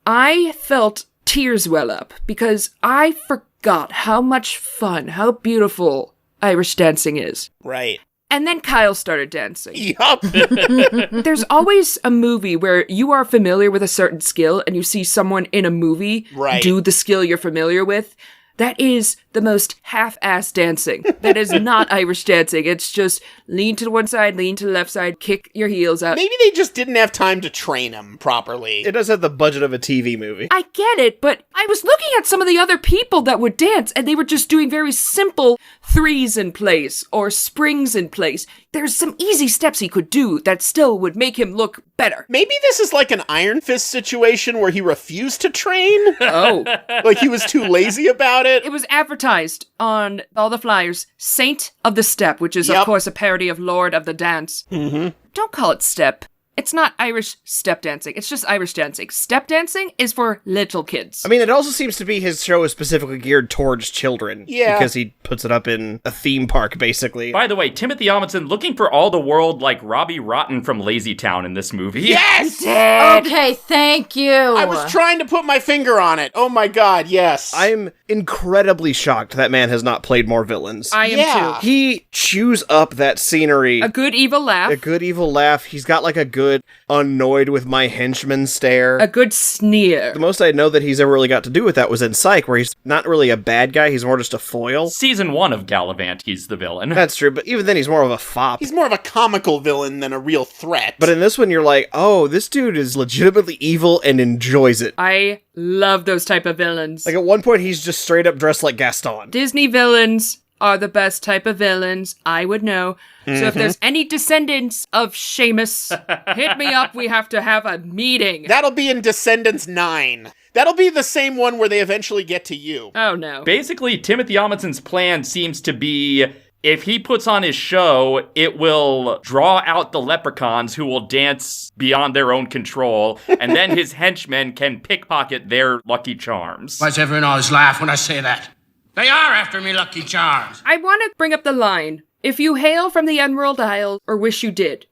I felt tears well up because I forgot how much fun, how beautiful Irish dancing is. Right. And then Kyle started dancing. Yup. There's always a movie where you are familiar with a certain skill and you see someone in a movie do the skill you're familiar with. That is the most half-ass dancing. That is not Irish dancing. It's just lean to the one side, lean to the left side, kick your heels out. Maybe they just didn't have time to train him properly. It does have the budget of a TV movie. I get it, but I was looking at some of the other people that would dance, and they were just doing very simple threes in place or springs in place. There's some easy steps he could do that still would make him look better. Maybe this is like an Iron Fist situation where he refused to train. Oh. Like he was too lazy about it. It was advertised on all the flyers, Saint of the Step, which is, of course, a parody of Lord of the Dance. Mm-hmm. Don't call it step. It's not Irish step dancing. It's just Irish dancing. Step dancing is for little kids. I mean, it also seems to be his show is specifically geared towards children. Yeah. Because he puts it up in a theme park, basically. By the way, Timothy Owenson looking for all the world like Robbie Rotten from Lazy Town in this movie. Yes! Okay, thank you. I was trying to put my finger on it. Oh my god, yes. I'm incredibly shocked that man has not played more villains. I am too. He chews up that scenery. A good evil laugh. A good evil laugh. He's got like a good annoyed with my henchman stare. A good sneer. The most I know that he's ever really got to do with that was in Psych, where he's not really a bad guy, he's more just a foil. Season 1 of Galavant, he's the villain. That's true, but even then he's more of a fop. He's more of a comical villain than a real threat. But in this one, you're like, oh, this dude is legitimately evil and enjoys it. I love those type of villains. Like at one point, he's just straight up dressed like Gaston. Disney villains are the best type of villains. I would know. So if there's any descendants of Seamus, hit me up. We have to have a meeting. That'll be in Descendants 9. That'll be the same one where they eventually get to you. Oh, no. Basically, Timothy Owensen's plan seems to be, if he puts on his show, it will draw out the leprechauns who will dance beyond their own control, and then his henchmen can pickpocket their Lucky Charms. Why's everyone always laugh when I say that? They are after me Lucky Charms. I want to bring up the line. If you hail from the Emerald Isle, or wish you did.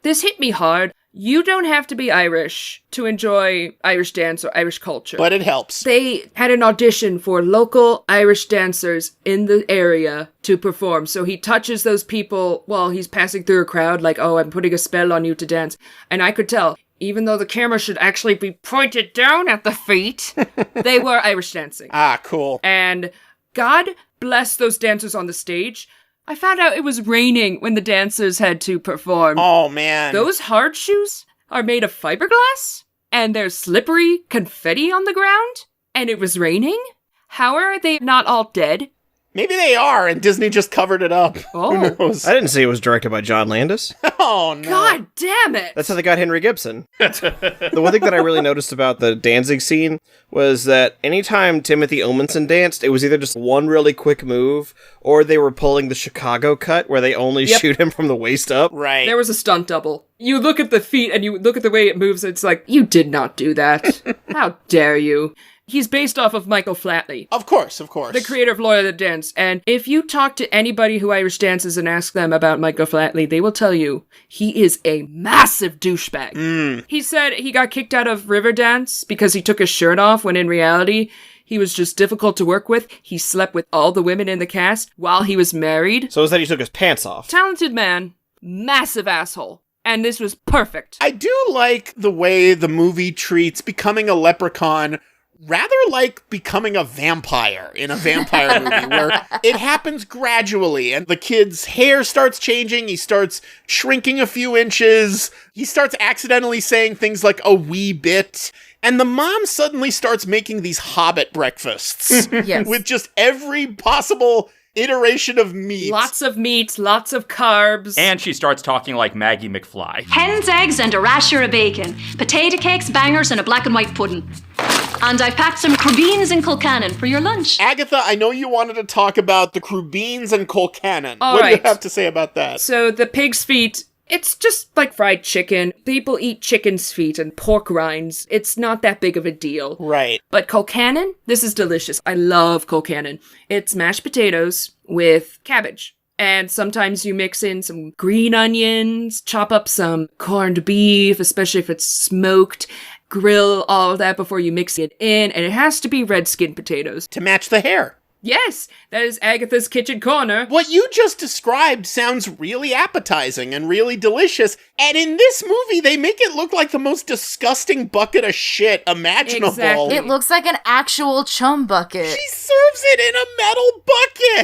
This hit me hard. You don't have to be Irish to enjoy Irish dance or Irish culture. But it helps. They had an audition for local Irish dancers in the area to perform. So he touches those people while he's passing through a crowd, like, oh, I'm putting a spell on you to dance. And I could tell, even though the camera should actually be pointed down at the feet, they were Irish dancing. Ah, cool. And God bless those dancers on the stage. I found out it was raining when the dancers had to perform. Oh, man. Those hard shoes are made of fiberglass, and there's slippery confetti on the ground, and it was raining? How are they not all dead? Maybe they are, and Disney just covered it up. Oh. Who knows? I didn't see it was directed by John Landis. Oh, no. God damn it! That's how they got Henry Gibson. The one thing that I really noticed about the Danzig scene was that anytime Timothy Owenson danced, it was either just one really quick move, or they were pulling the Chicago cut, where they only shoot him from the waist up. Right. There was a stunt double. You look at the feet, and you look at the way it moves, and it's like, you did not do that. How dare you? He's based off of Michael Flatley. Of course, of course. The creator of Lord of the Dance. And if you talk to anybody who Irish dances and ask them about Michael Flatley, they will tell you he is a massive douchebag. He said he got kicked out of Riverdance because he took his shirt off when in reality he was just difficult to work with. He slept with all the women in the cast while he was married. So it was that he took his pants off. Talented man, massive asshole. And this was perfect. I do like the way the movie treats becoming a leprechaun rather like becoming a vampire in a vampire movie, where it happens gradually and the kid's hair starts changing, he starts shrinking a few inches, he starts accidentally saying things like a wee bit, and the mom suddenly starts making these hobbit breakfasts Yes. with just every possible iteration of meat. Lots of meat, lots of carbs. And she starts talking like Maggie McFly. Hen's eggs and a rasher of bacon, potato cakes, bangers, and a black and white pudding. And I've packed some crubines and Kilcannon for your lunch. Agatha, I know you wanted to talk about the crubines and Kilcannon. All What do you right. have to say about that? So the pig's feet, it's just like fried chicken. People eat chicken's feet and pork rinds. It's not that big of a deal. Right. But Kilcannon, this is delicious. I love Kilcannon. It's mashed potatoes with cabbage. And sometimes you mix in some green onions, chop up some corned beef, especially if it's smoked, grill all of that before you mix it in, and it has to be red skin potatoes. To match the hair. Yes, that is Agatha's kitchen corner. What you just described sounds really appetizing and really delicious, and in this movie they make it look like the most disgusting bucket of shit imaginable. Exactly. It looks like an actual chum bucket. She serves it in a metal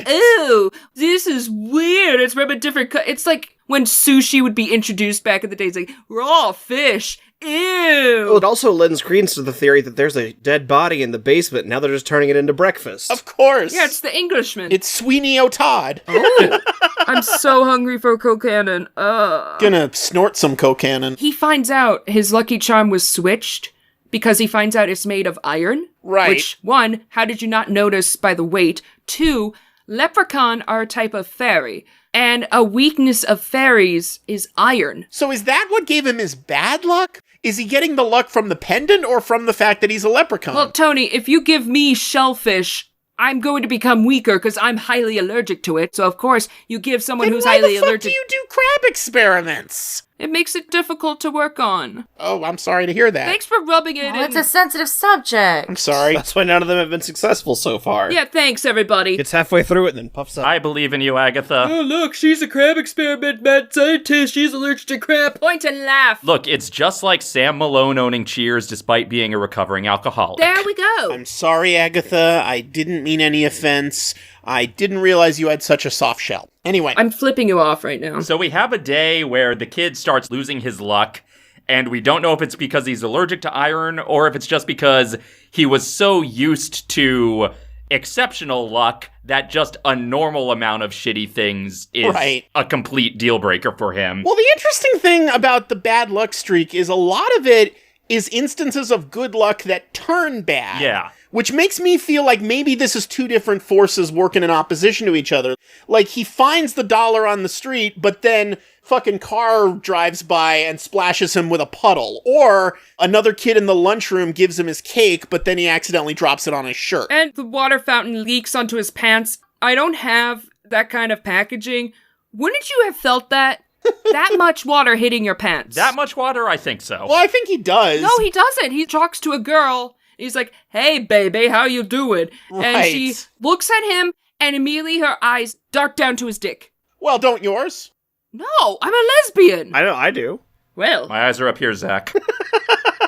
bucket! Ew, this is weird. It's from a different it's like when sushi would be introduced back in the days, like raw fish. Ew. Well, it also lends credence to the theory that there's a dead body in the basement, and now they're just turning it into breakfast. Of course. Yeah, it's the Englishman. It's Sweeney O'Todd. Oh, I'm so hungry for Kilcannon. Gonna snort some Kilcannon. He finds out his lucky charm was switched because he finds out it's made of iron. Right. Which, one, how did you not notice by the weight? Two, leprechaun are a type of fairy. And a weakness of fairies is iron. So is that what gave him his bad luck? Is he getting the luck from the pendant or from the fact that he's a leprechaun? Well, Tony, if you give me shellfish, I'm going to become weaker because I'm highly allergic to it. So, of course, you give someone who's highly allergic. Why the fuck do you do crab experiments? It makes it difficult to work on. Oh, I'm sorry to hear that. Thanks for rubbing it in. It's a sensitive subject. I'm sorry. That's why none of them have been successful so far. Yeah, thanks, everybody. It's halfway through it and then puffs up. I believe in you, Agatha. Oh, look, she's a crab experiment mad scientist. She's allergic to crab. Point and laugh. Look, it's just like Sam Malone owning Cheers despite being a recovering alcoholic. There we go. I'm sorry, Agatha. I didn't mean any offense. I didn't realize you had such a soft shell. Anyway. I'm flipping you off right now. So we have a day where the kid starts losing his luck, and we don't know if it's because he's allergic to iron or if it's just because he was so used to exceptional luck that just a normal amount of shitty things is a complete deal breaker for him. Well, the interesting thing about the bad luck streak is a lot of it is instances of good luck that turn bad. Yeah. Which makes me feel like maybe this is two different forces working in opposition to each other. Like, he finds the dollar on the street, but then fucking car drives by and splashes him with a puddle. Or another kid in the lunchroom gives him his cake, but then he accidentally drops it on his shirt. And the water fountain leaks onto his pants. I don't have that kind of packaging. Wouldn't you have felt that? That much water hitting your pants. That much water? I think so. Well, I think he does. No, he doesn't. He talks to a girl. He's like, "Hey, baby, how you doing?" Right. And she looks at him, and immediately her eyes dart down to his dick. Well, don't yours? No, I'm a lesbian. I know, I do. Well. My eyes are up here, Zach.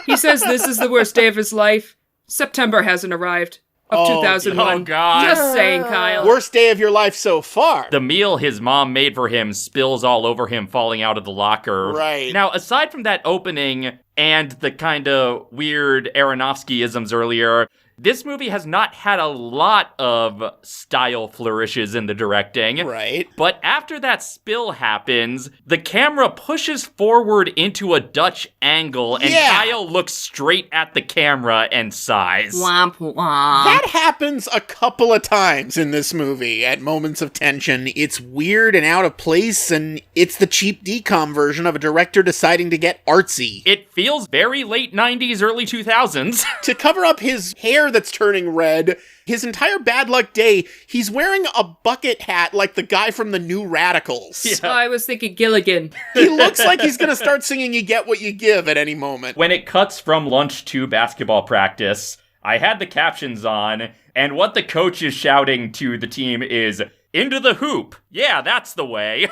He says this is the worst day of his life. September hasn't arrived. Of 2001. Oh, God. Just saying, Kyle. Worst day of your life so far. The meal his mom made for him spills all over him falling out of the locker. Right. Now, aside from that opening and the kind of weird Aronofsky-isms earlier, this movie has not had a lot of style flourishes in the directing. Right. But after that spill happens, the camera pushes forward into a Dutch angle, and Kyle looks straight at the camera and sighs. Womp womp. That happens a couple of times in this movie at moments of tension. It's weird and out of place, and it's the cheap decom version of a director deciding to get artsy. It feels very late 90s, early 2000s. To cover up his hair that's turning red, his entire bad luck day, he's wearing a bucket hat like the guy from the New Radicals. Yeah. I was thinking Gilligan. He looks like he's gonna start singing You Get What You Give at any moment. When it cuts from lunch to basketball practice, I had the captions on, and what the coach is shouting to the team is, "Into the hoop. Yeah, that's the way."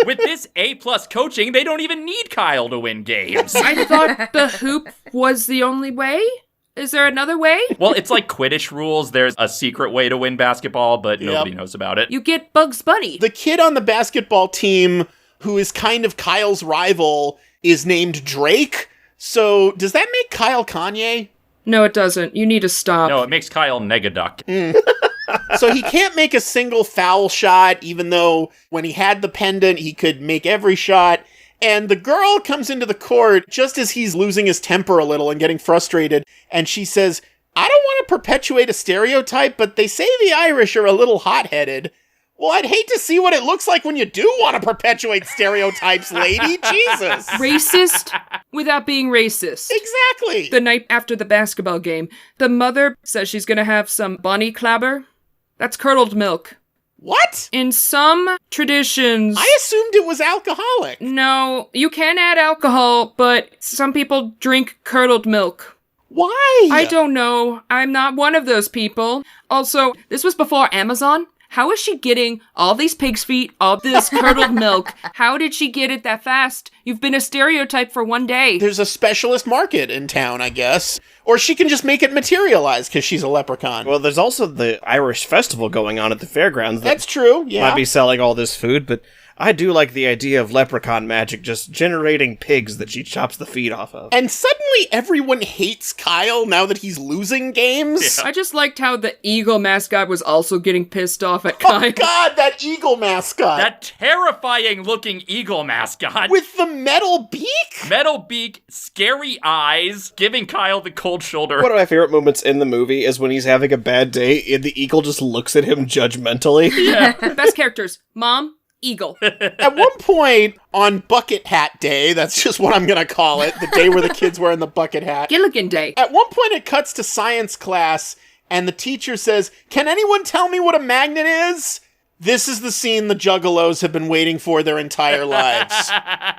With this A+ coaching, they don't even need Kyle to win games. I thought the hoop was the only way? Is there another way? Well, it's like Quidditch rules. There's a secret way to win basketball, but nobody knows about it. You get Bugs Bunny. The kid on the basketball team who is kind of Kyle's rival is named Drake. So does that make Kyle Kanye? No, it doesn't. You need to stop. No, it makes Kyle Negaduck. So he can't make a single foul shot, even though when he had the pendant, he could make every shot. And the girl comes into the court just as he's losing his temper a little and getting frustrated. And she says, "I don't want to perpetuate a stereotype, but they say the Irish are a little hot-headed." Well, I'd hate to see what it looks like when you do want to perpetuate stereotypes, lady. Jesus. Racist without being racist. Exactly. The night after the basketball game, the mother says she's gonna have some bunny clabber. That's curdled milk. What? In some traditions... I assumed it was alcoholic. No, you can add alcohol, but some people drink curdled milk. Why? I don't know. I'm not one of those people. Also, this was before Amazon. How is she getting all these pig's feet, all this curdled milk? How did she get it that fast? You've been a stereotype for one day. There's a specialist market in town, I guess. Or she can just make it materialize because she's a leprechaun. Well, there's also the Irish festival going on at the fairgrounds. That's true, yeah. Might be selling all this food, but I do like the idea of leprechaun magic just generating pigs that she chops the feet off of. And suddenly everyone hates Kyle now that he's losing games. Yeah. I just liked how the eagle mascot was also getting pissed off at Kyle. Oh god, that eagle mascot. That terrifying looking eagle mascot. With the metal beak? Metal beak, scary eyes, giving Kyle the cold shoulder. One of my favorite moments in the movie is when he's having a bad day and the eagle just looks at him judgmentally. Yeah. Best characters. Mom, eagle. At one point on Bucket Hat Day, that's just what I'm gonna call it, the day where the kid's wearing the bucket hat. Gilligan Day. At one point it cuts to science class and the teacher says, "Can anyone tell me what a magnet is?" This is the scene the juggalos have been waiting for their entire lives.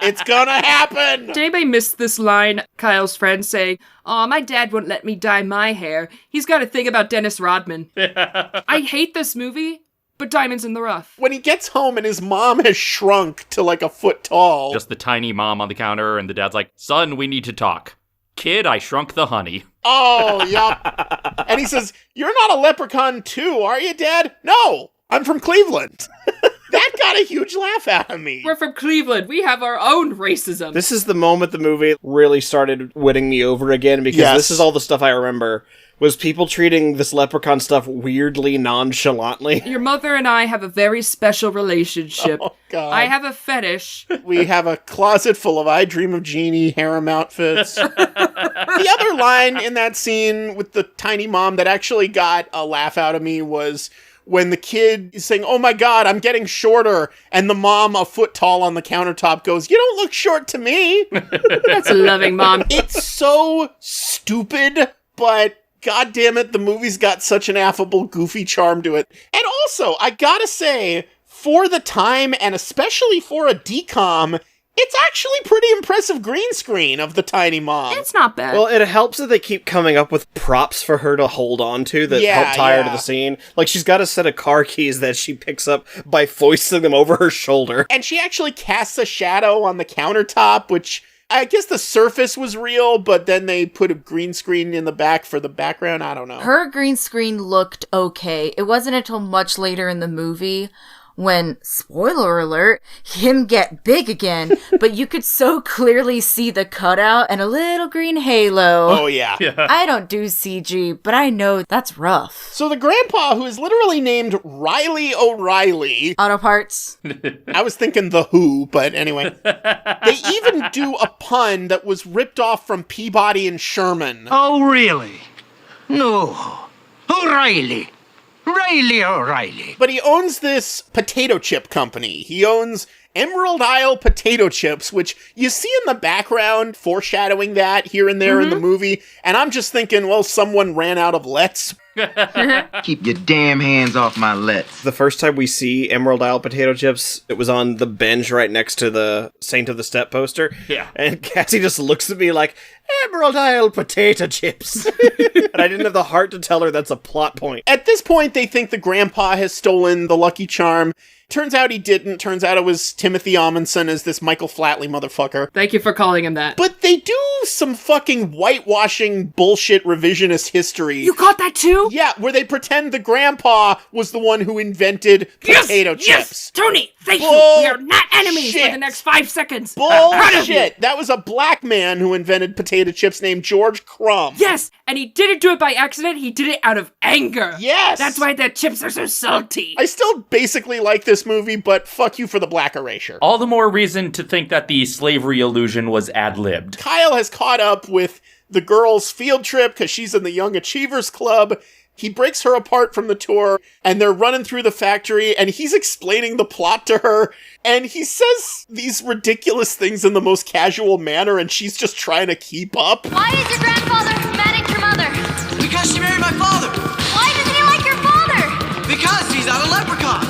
It's gonna happen! Did anybody miss this line? Kyle's friend saying, "Aw, my dad wouldn't let me dye my hair. He's got a thing about Dennis Rodman." I hate this movie, but Diamonds in the Rough. When he gets home and his mom has shrunk to like a foot tall. Just the tiny mom on the counter, and the dad's like, "Son, we need to talk. Kid, I shrunk the honey." Oh, yup. And he says, "You're not a leprechaun too, are you, Dad?" "No, I'm from Cleveland." That got a huge laugh out of me. We're from Cleveland. We have our own racism. This is the moment the movie really started winning me over again, because this is all the stuff I remember, was people treating this leprechaun stuff weirdly nonchalantly. Your mother and I have a very special relationship. Oh, God. I have a fetish. We have a closet full of I Dream of Jeannie harem outfits. The other line in that scene with the tiny mom that actually got a laugh out of me was when the kid is saying, "Oh my God, I'm getting shorter," and the mom, a foot tall on the countertop, goes, "You don't look short to me." That's a loving mom. It's so stupid, but God damn it, the movie's got such an affable, goofy charm to it. And also, I gotta say, for the time, and especially for a decom, it's actually pretty impressive green screen of the tiny mom. It's not bad. Well, it helps that they keep coming up with props for her to hold on to that help tie her to the scene. Like, she's got a set of car keys that she picks up by foisting them over her shoulder. And she actually casts a shadow on the countertop, which I guess the surface was real, but then they put a green screen in the back for the background. I don't know. Her green screen looked okay. It wasn't until much later in the movie when, spoiler alert, him get big again, but you could so clearly see the cutout and a little green halo. Oh, yeah. I don't do CG, but I know that's rough. So the grandpa, who is literally named Riley O'Reilly. Auto parts. I was thinking The Who, but anyway. They even do a pun that was ripped off from Peabody and Sherman. Oh, really? No. O'Reilly. Riley O'Reilly. But he owns this potato chip company. He owns Emerald Isle Potato Chips, which you see in the background foreshadowing that here and there in the movie. And I'm just thinking, well, someone ran out of Let's. Keep your damn hands off my Let's. The first time we see Emerald Isle Potato Chips, it was on the bench right next to the Saint of the Step poster. Yeah. And Cassie just looks at me like, Emerald Isle Potato Chips. And I didn't have the heart to tell her that's a plot point. At this point, they think the grandpa has stolen the Lucky Charm. Turns out he didn't. Turns out it was Timothy Owenson as this Michael Flatley motherfucker. Thank you for calling him that. But they do some fucking whitewashing bullshit revisionist history. You caught that too? Yeah, where they pretend the grandpa was the one who invented potato chips. Yes, Tony, thank you. We are not enemies for the next 5 seconds. Bullshit. That was a black man who invented potato chips named George Crumb. Yes, and he didn't do it by accident. He did it out of anger. Yes. That's why the chips are so salty. I still basically like this movie, but fuck you for the black erasure. All the more reason to think that the slavery illusion was ad-libbed. Kyle has caught up with the girls' field trip because she's in the Young Achievers Club. He breaks her apart from the tour, and they're running through the factory, and he's explaining the plot to her, and he says these ridiculous things in the most casual manner, and she's just trying to keep up. Why is your grandfather mad at your mother? Because she married my father. Why doesn't he like your father? Because he's not a leprechaun.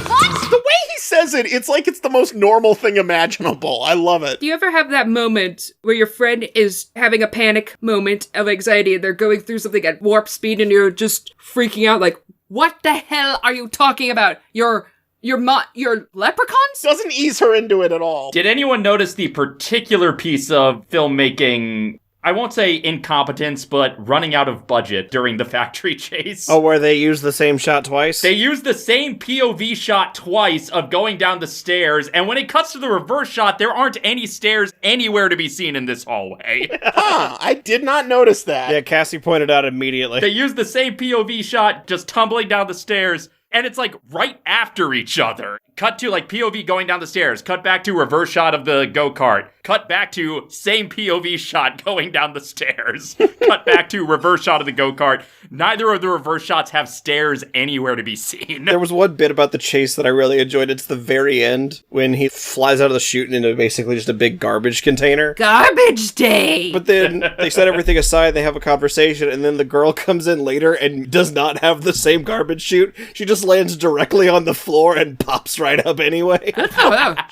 What? The way he says it, it's like it's the most normal thing imaginable. I love it. Do you ever have that moment where your friend is having a panic moment of anxiety and they're going through something at warp speed and you're just freaking out like, what the hell are you talking about? Your leprechauns? Doesn't ease her into it at all. Did anyone notice the particular piece of filmmaking, I won't say incompetence, but running out of budget during the factory chase? Oh, where they use the same shot twice? They use the same POV shot twice of going down the stairs, and when it cuts to the reverse shot, there aren't any stairs anywhere to be seen in this hallway. Huh, I did not notice that. Yeah, Cassie pointed out immediately. They use the same POV shot just tumbling down the stairs, and it's like right after each other. Cut to like POV going down the stairs, cut back to reverse shot of the go-kart, cut back to same POV shot going down the stairs, cut back to reverse shot of the go-kart. Neither of the reverse shots have stairs anywhere to be seen. There was one bit about the chase that I really enjoyed. It's the very end when he flies out of the chute into basically just a big garbage container. Garbage day! But then they set everything aside, they have a conversation, and then the girl comes in later and does not have the same garbage chute. She just lands directly on the floor and pops right up anyway.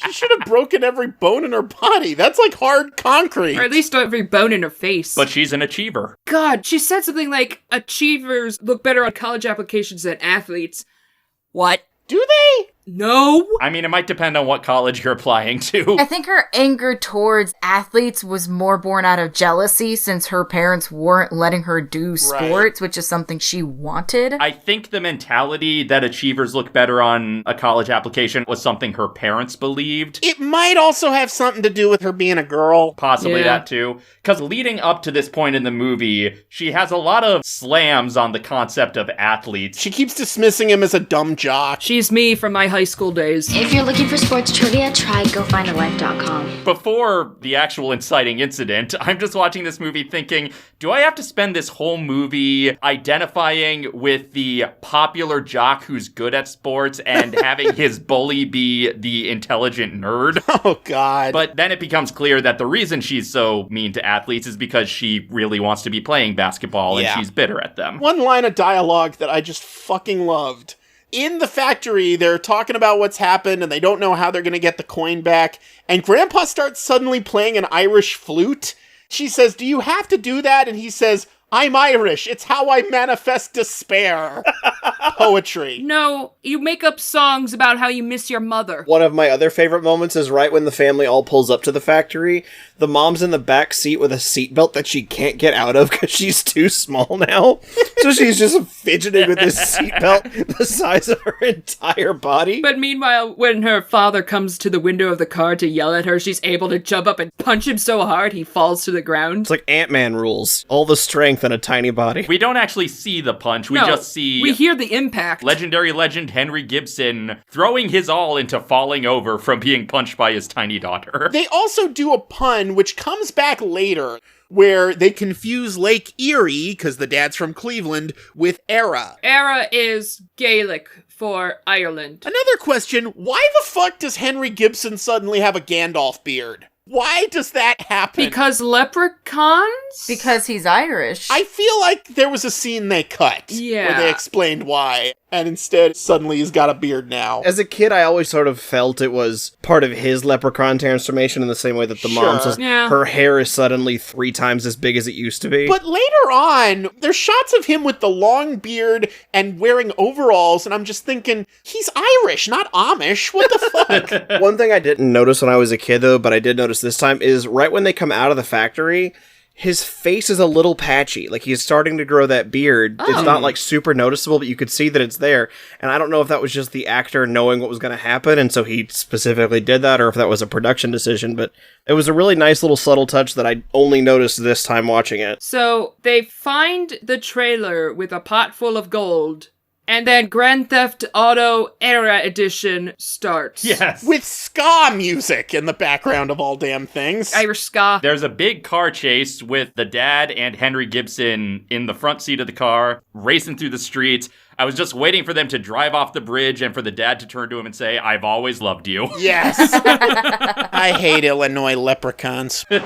She should have broken every bone in her body. That's like hard concrete. Or at least every bone in her face. But she's an achiever. God, she said something like, achievers look better on college applications than athletes. What? Do they? No. I mean, it might depend on what college you're applying to. I think her anger towards athletes was more born out of jealousy since her parents weren't letting her do sports, which is something she wanted. I think the mentality that achievers look better on a college application was something her parents believed. It might also have something to do with her being a girl. Possibly that too. Because leading up to this point in the movie, she has a lot of slams on the concept of athletes. She keeps dismissing him as a dumb jock. She's me from my high school days. If you're looking for sports trivia, try gofindalife.com. Before the actual inciting incident, I'm just watching this movie thinking, do I have to spend this whole movie identifying with the popular jock who's good at sports and having his bully be the intelligent nerd? Oh, God. But then it becomes clear that the reason she's so mean to athletes is because she really wants to be playing basketball and she's bitter at them. One line of dialogue that I just fucking loved. In the factory, they're talking about what's happened and they don't know how they're going to get the coin back. And Grandpa starts suddenly playing an Irish flute. She says, "Do you have to do that?" And he says, "I'm Irish. It's how I manifest despair." Poetry. No, you make up songs about how you miss your mother. One of my other favorite moments is right when the family all pulls up to the factory. The mom's in the back seat with a seatbelt that she can't get out of because she's too small now. So she's just fidgeting with this seatbelt the size of her entire body. But meanwhile, when her father comes to the window of the car to yell at her, she's able to jump up and punch him so hard he falls to the ground. It's like Ant-Man rules. All the strength in a tiny body. We don't actually see the punch. We just see... we hear the impact. Legendary legend Henry Gibson throwing his all into falling over from being punched by his tiny daughter. They also do a pun, which comes back later, where they confuse Lake Erie, because the dad's from Cleveland, with Era. Era is Gaelic for Ireland. Another question, why the fuck does Henry Gibson suddenly have a Gandalf beard? Why does that happen? Because leprechauns? Because he's Irish. I feel like there was a scene they cut where they explained why, and instead suddenly he's got a beard now. As a kid, I always sort of felt it was part of his leprechaun transformation in the same way that the mom's was. Yeah. Her hair is suddenly 3 times as big as it used to be. But later on, there's shots of him with the long beard and wearing overalls, and I'm just thinking, he's Irish, not Amish. What the fuck? One thing I didn't notice when I was a kid, though, but I did notice this time, is right when they come out of the factory, his face is a little patchy. Like, he's starting to grow that beard. It's not, like, super noticeable, but you could see that it's there. And I don't know if that was just the actor knowing what was going to happen, and so he specifically did that, or if that was a production decision, but it was a really nice little subtle touch that I only noticed this time watching it. So, they find the trailer with a pot full of gold, and then Grand Theft Auto Era Edition starts. Yes. With ska music in the background of all damn things. Irish ska. There's a big car chase with the dad and Henry Gibson in the front seat of the car, racing through the streets. I was just waiting for them to drive off the bridge and for the dad to turn to him and say, "I've always loved you." Yes. I hate Illinois leprechauns. Then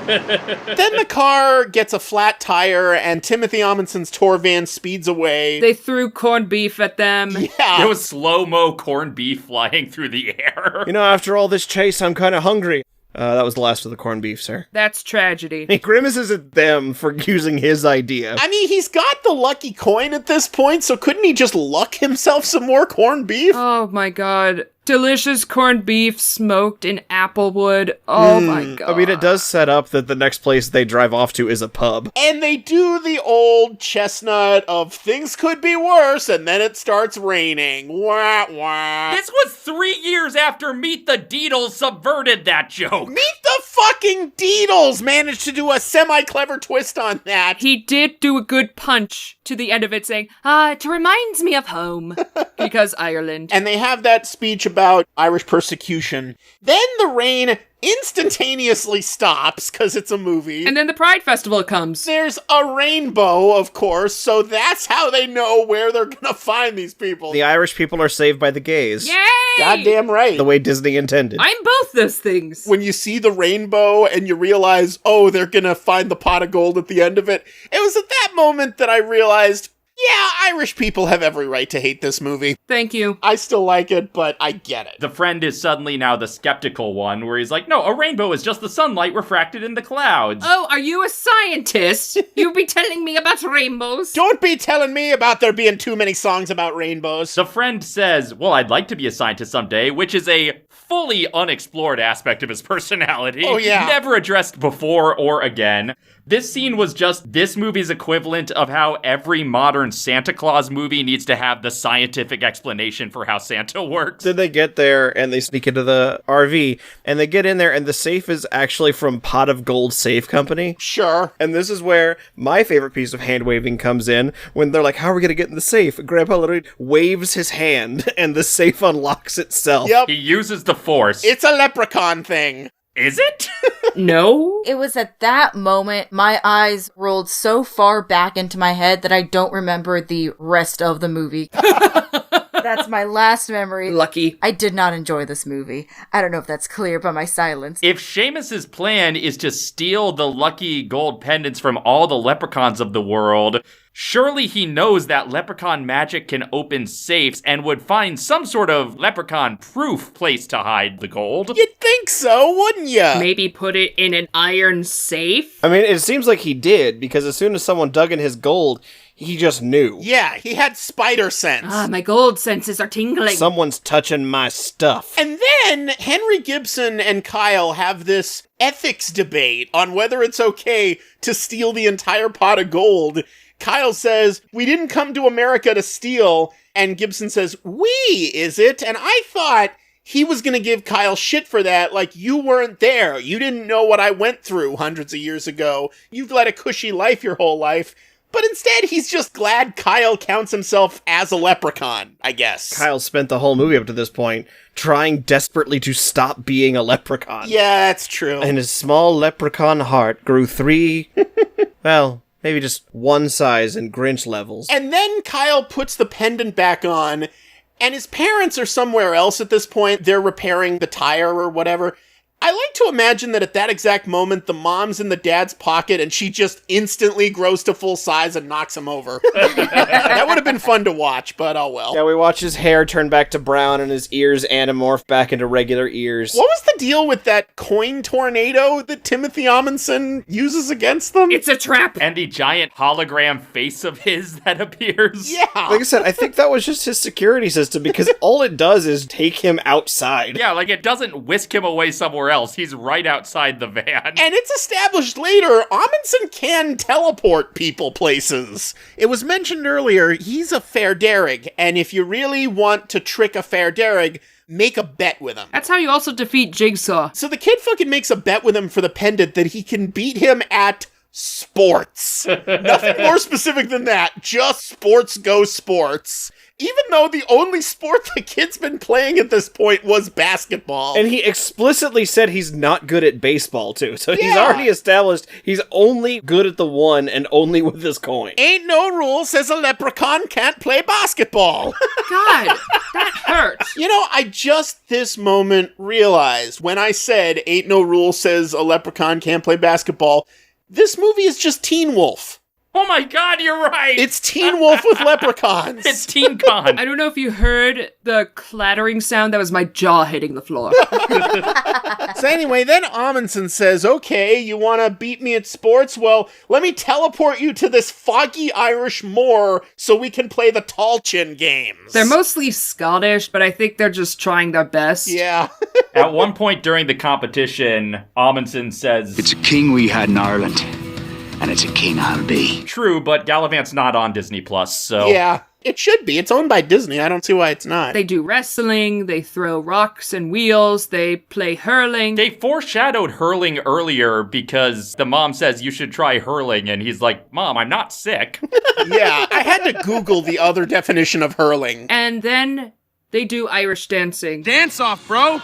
the car gets a flat tire and Timothy Amundsen's tour van speeds away. They threw corned beef at them. Yeah. There was slow-mo corned beef flying through the air. You know, after all this chase, I'm kind of hungry. That was the last of the corned beef, sir. That's tragedy. He grimaces at them for using his idea. I mean, he's got the lucky coin at this point, so couldn't he just luck himself some more corned beef? Oh my god. Delicious corned beef smoked in applewood. Oh my god. I mean, it does set up that the next place they drive off to is a pub. And they do the old chestnut of things could be worse, and then it starts raining. Wah, wah. This was 3 years after Meet the Deedles subverted that joke. Meet the fucking Deedles managed to do a semi-clever twist on that. He did do a good punch to the end of it saying, it reminds me of home. Because Ireland. And they have that speech about Irish persecution. Then the rain instantaneously stops, because it's a movie. And then the Pride Festival comes. There's a rainbow, of course, so that's how they know where they're gonna find these people. The Irish people are saved by the gays. Yay! Goddamn right. The way Disney intended. I'm both those things. When you see the rainbow and you realize, oh, they're gonna find the pot of gold at the end of it, it was at that moment that I realized, Yeah, Irish people have every right to hate this movie. Thank you. I still like it, but I get it. The friend is suddenly now the skeptical one, where he's like, no, a rainbow is just the sunlight refracted in the clouds. Oh, are you a scientist? You'll be telling me about rainbows? Don't be telling me about there being too many songs about rainbows. The friend says, well, I'd like to be a scientist someday, which is a fully unexplored aspect of his personality. Oh, yeah. Never addressed before or again. This scene was just this movie's equivalent of how every modern Santa Claus movie needs to have the scientific explanation for how Santa works. Then they get there and they sneak into the RV and they get in there and the safe is actually from Pot of Gold Safe Company. Sure. And this is where my favorite piece of hand waving comes in when they're like, how are we going to get in the safe? Grandpa literally waves his hand and the safe unlocks itself. Yep. He uses the Force. It's a leprechaun thing. Is it? No. It was at that moment my eyes rolled so far back into my head that I don't remember the rest of the movie. That's my last memory. Lucky. I did not enjoy this movie. I don't know if that's clear by my silence. If Seamus's plan is to steal the lucky gold pendants from all the leprechauns of the world, surely he knows that leprechaun magic can open safes and would find some sort of leprechaun-proof place to hide the gold. You'd think so, wouldn't ya? Maybe put it in an iron safe? I mean, it seems like he did, because as soon as someone dug in his gold, he just knew. Yeah, he had spider sense. Ah, my gold senses are tingling. Someone's touching my stuff. And then Henry Gibson and Kyle have this ethics debate on whether it's okay to steal the entire pot of gold. Kyle says, we didn't come to America to steal. And Gibson says, we, is it? And I thought he was going to give Kyle shit for that. Like, you weren't there. You didn't know what I went through hundreds of years ago. You've led a cushy life your whole life. But instead, he's just glad Kyle counts himself as a leprechaun, I guess. Kyle spent the whole movie up to this point trying desperately to stop being a leprechaun. Yeah, that's true. And his small leprechaun heart grew 3, well, maybe just 1 size in Grinch levels. And then Kyle puts the pendant back on, and his parents are somewhere else at this point. They're repairing the tire or whatever. I like to imagine that at that exact moment, the mom's in the dad's pocket and she just instantly grows to full size and knocks him over. That would have been fun to watch, but oh well. Yeah, we watch his hair turn back to brown and his ears anamorph back into regular ears. What was the deal with that coin tornado that Timothy Owenson uses against them? It's a trap. And the giant hologram face of his that appears. Yeah. Like I said, I think that was just his security system because all it does is take him outside. Yeah, like it doesn't whisk him away somewhere else. He's right outside the van. And it's established later, Owenson can teleport people places. It was mentioned earlier, he's a fair Derrig, and if you really want to trick a fair Derrig, make a bet with him. That's how you also defeat Jigsaw. So the kid fucking makes a bet with him for the pendant that he can beat him at sports. Nothing more specific than that. Just sports go sports. Even though the only sport the kid's been playing at this point was basketball. And he explicitly said he's not good at baseball, too. So he's already established he's only good at the one and only with his coin. Ain't no rule says a leprechaun can't play basketball. God, that hurts. You know, I just this moment realized when I said ain't no rule says a leprechaun can't play basketball, this movie is just Teen Wolf. Oh my god, you're right! It's Teen Wolf with leprechauns. It's Teen Con. I don't know if you heard the clattering sound. That was my jaw hitting the floor. So anyway, then Amundsen says, okay, you want to beat me at sports? Well, let me teleport you to this foggy Irish moor so we can play the Tolchin games. They're mostly Scottish, but I think they're just trying their best. Yeah. At one point during the competition, Amundsen says, It's a king we had in Ireland. And it's a king I'll be. True, but Galavant's not on Disney+, so... Yeah, it should be. It's owned by Disney. I don't see why it's not. They do wrestling, they throw rocks and wheels, they play hurling. They foreshadowed hurling earlier because the mom says you should try hurling, and he's like, Mom, I'm not sick. Yeah, I had to Google the other definition of hurling. And then they do Irish dancing. Dance off, bro!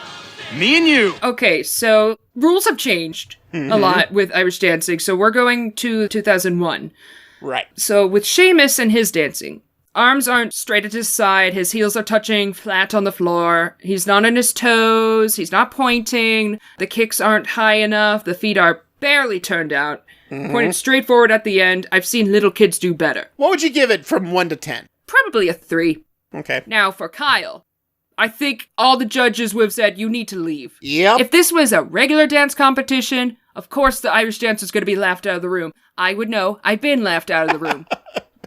Me and you! Okay, so rules have changed a lot with Irish dancing, so we're going to 2001. Right. So with Seamus and his dancing, arms aren't straight at his side, his heels are touching flat on the floor, he's not on his toes, he's not pointing, the kicks aren't high enough, the feet are barely turned out. Pointed straight forward at the end. I've seen little kids do better. What would you give it from 1 to 10? Probably a 3. Okay. Now, for Kyle, I think all the judges would have said, you need to leave. Yep. If this was a regular dance competition, of course the Irish dance is going to be laughed out of the room. I would know. I've been laughed out of the room.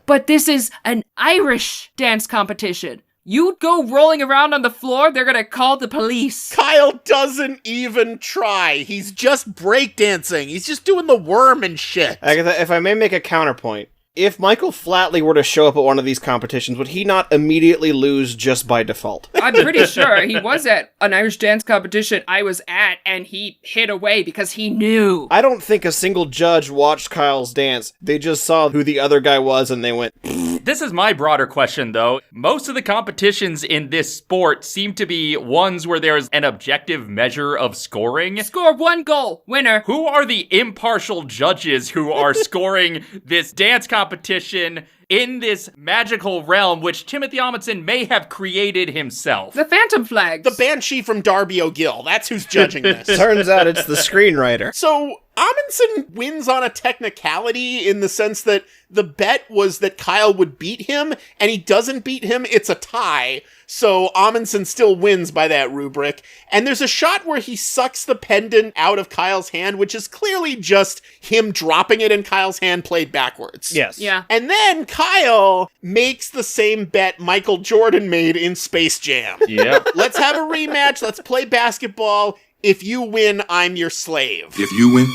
But this is an Irish dance competition. You go rolling around on the floor, they're going to call the police. Kyle doesn't even try. He's just breakdancing. He's just doing the worm and shit. Agatha, if I may make a counterpoint, if Michael Flatley were to show up at one of these competitions, would he not immediately lose just by default? I'm pretty sure he was at an Irish dance competition I was at, and he hid away because he knew. I don't think a single judge watched Kyle's dance. They just saw who the other guy was and they went... This is my broader question, though. Most of the competitions in this sport seem to be ones where there's an objective measure of scoring. Score 1 goal, winner. Who are the impartial judges who are scoring this dance competition in this magical realm which Timothy Owenson may have created himself? The Phantom Flags. The Banshee from Darby O'Gill. That's who's judging this. Turns out it's the screenwriter. So, Owenson wins on a technicality in the sense that the bet was that Kyle would beat him, and he doesn't beat him. It's a tie. So Owenson still wins by that rubric. And there's a shot where he sucks the pendant out of Kyle's hand, which is clearly just him dropping it in Kyle's hand played backwards. Yes. Yeah. And then Kyle makes the same bet Michael Jordan made in Space Jam. Yeah. Let's have a rematch. Let's play basketball. If you win, I'm your slave. If you win,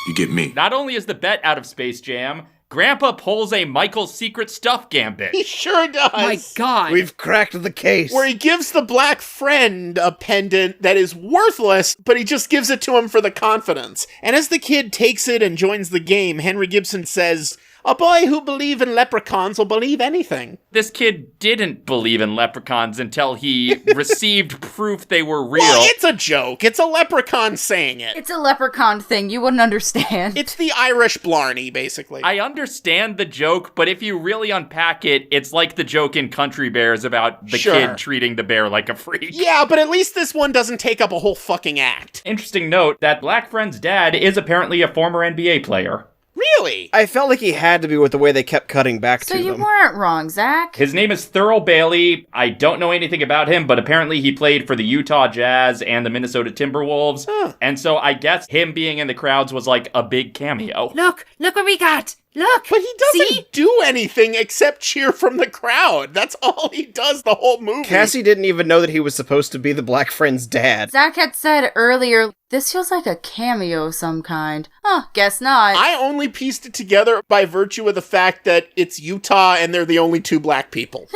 you get me. Not only is the bet out of Space Jam, Grandpa pulls a Michael's Secret Stuff gambit. He sure does. My God. We've cracked the case. Where he gives the black friend a pendant that is worthless, but he just gives it to him for the confidence. And as the kid takes it and joins the game, Henry Gibson says, "A boy who believes in leprechauns will believe anything." This kid didn't believe in leprechauns until he received proof they were real. Well, it's a joke. It's a leprechaun saying it. It's a leprechaun thing. You wouldn't understand. It's the Irish Blarney, basically. I understand the joke, but if you really unpack it, it's like the joke in Country Bears about the kid treating the bear like a freak. Yeah, but at least this one doesn't take up a whole fucking act. Interesting note, that black friend's dad is apparently a former NBA player. Really? I felt like he had to be with the way they kept cutting back So to you them. weren't wrong, Zach. His name is Thurl Bailey. I don't know anything about him, but apparently he played for the Utah Jazz and the Minnesota Timberwolves. And so I guess him being in the crowds was like a big cameo. Look what we got. Look. But he doesn't do anything except cheer from the crowd. That's all he does the whole movie. Cassie didn't even know that he was supposed to be the black friend's dad. Zach had said earlier, this feels like a cameo of some kind. Huh, guess not. I only pieced it together by virtue of the fact that it's Utah and they're the only 2 black people.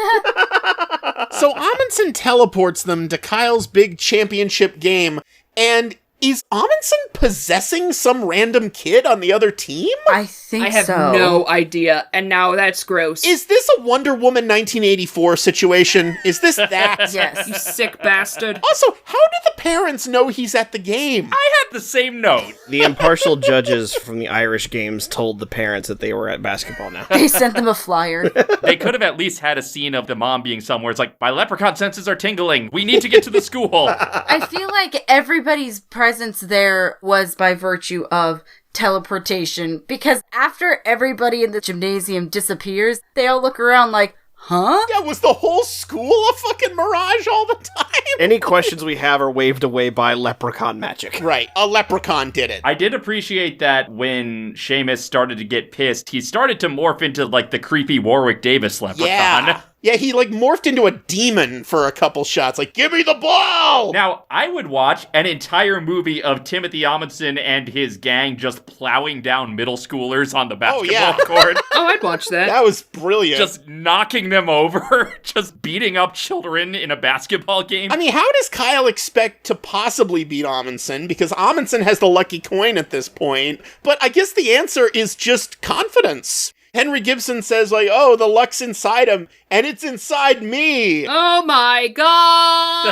So Owenson teleports them to Kyle's big championship game, and is Owenson possessing some random kid on the other team? I think I have no idea, and now that's gross. Is this a Wonder Woman 1984 situation? Is this that? Yes. You sick bastard. Also, how do the parents know he's at the game? I had the same note. The impartial judges from the Irish games told the parents that they were at basketball now. They sent them a flyer. They could have at least had a scene of the mom being somewhere. It's like, my leprechaun senses are tingling. We need to get to the school. I feel like everybody's presence there was by virtue of teleportation, because after everybody in the gymnasium disappears, they all look around like, huh? Yeah, was the whole school a fucking mirage all the time? Any questions we have are waved away by leprechaun magic. Right, a leprechaun did it. I did appreciate that when Seamus started to get pissed, he started to morph into, like, the creepy Warwick Davis leprechaun. Yeah, he, like, morphed into a demon for a couple shots. Like, give me the ball! Now, I would watch an entire movie of Timothy Owenson and his gang just plowing down middle schoolers on the basketball court. Oh, I'd watch that. That was brilliant. Just knocking them over, just beating up children in a basketball game. I mean, how does Kyle expect to possibly beat Owenson? Because Owenson has the lucky coin at this point. But I guess the answer is just confidence. Henry Gibson says, like, oh, the luck's inside him, and it's inside me. Oh my God!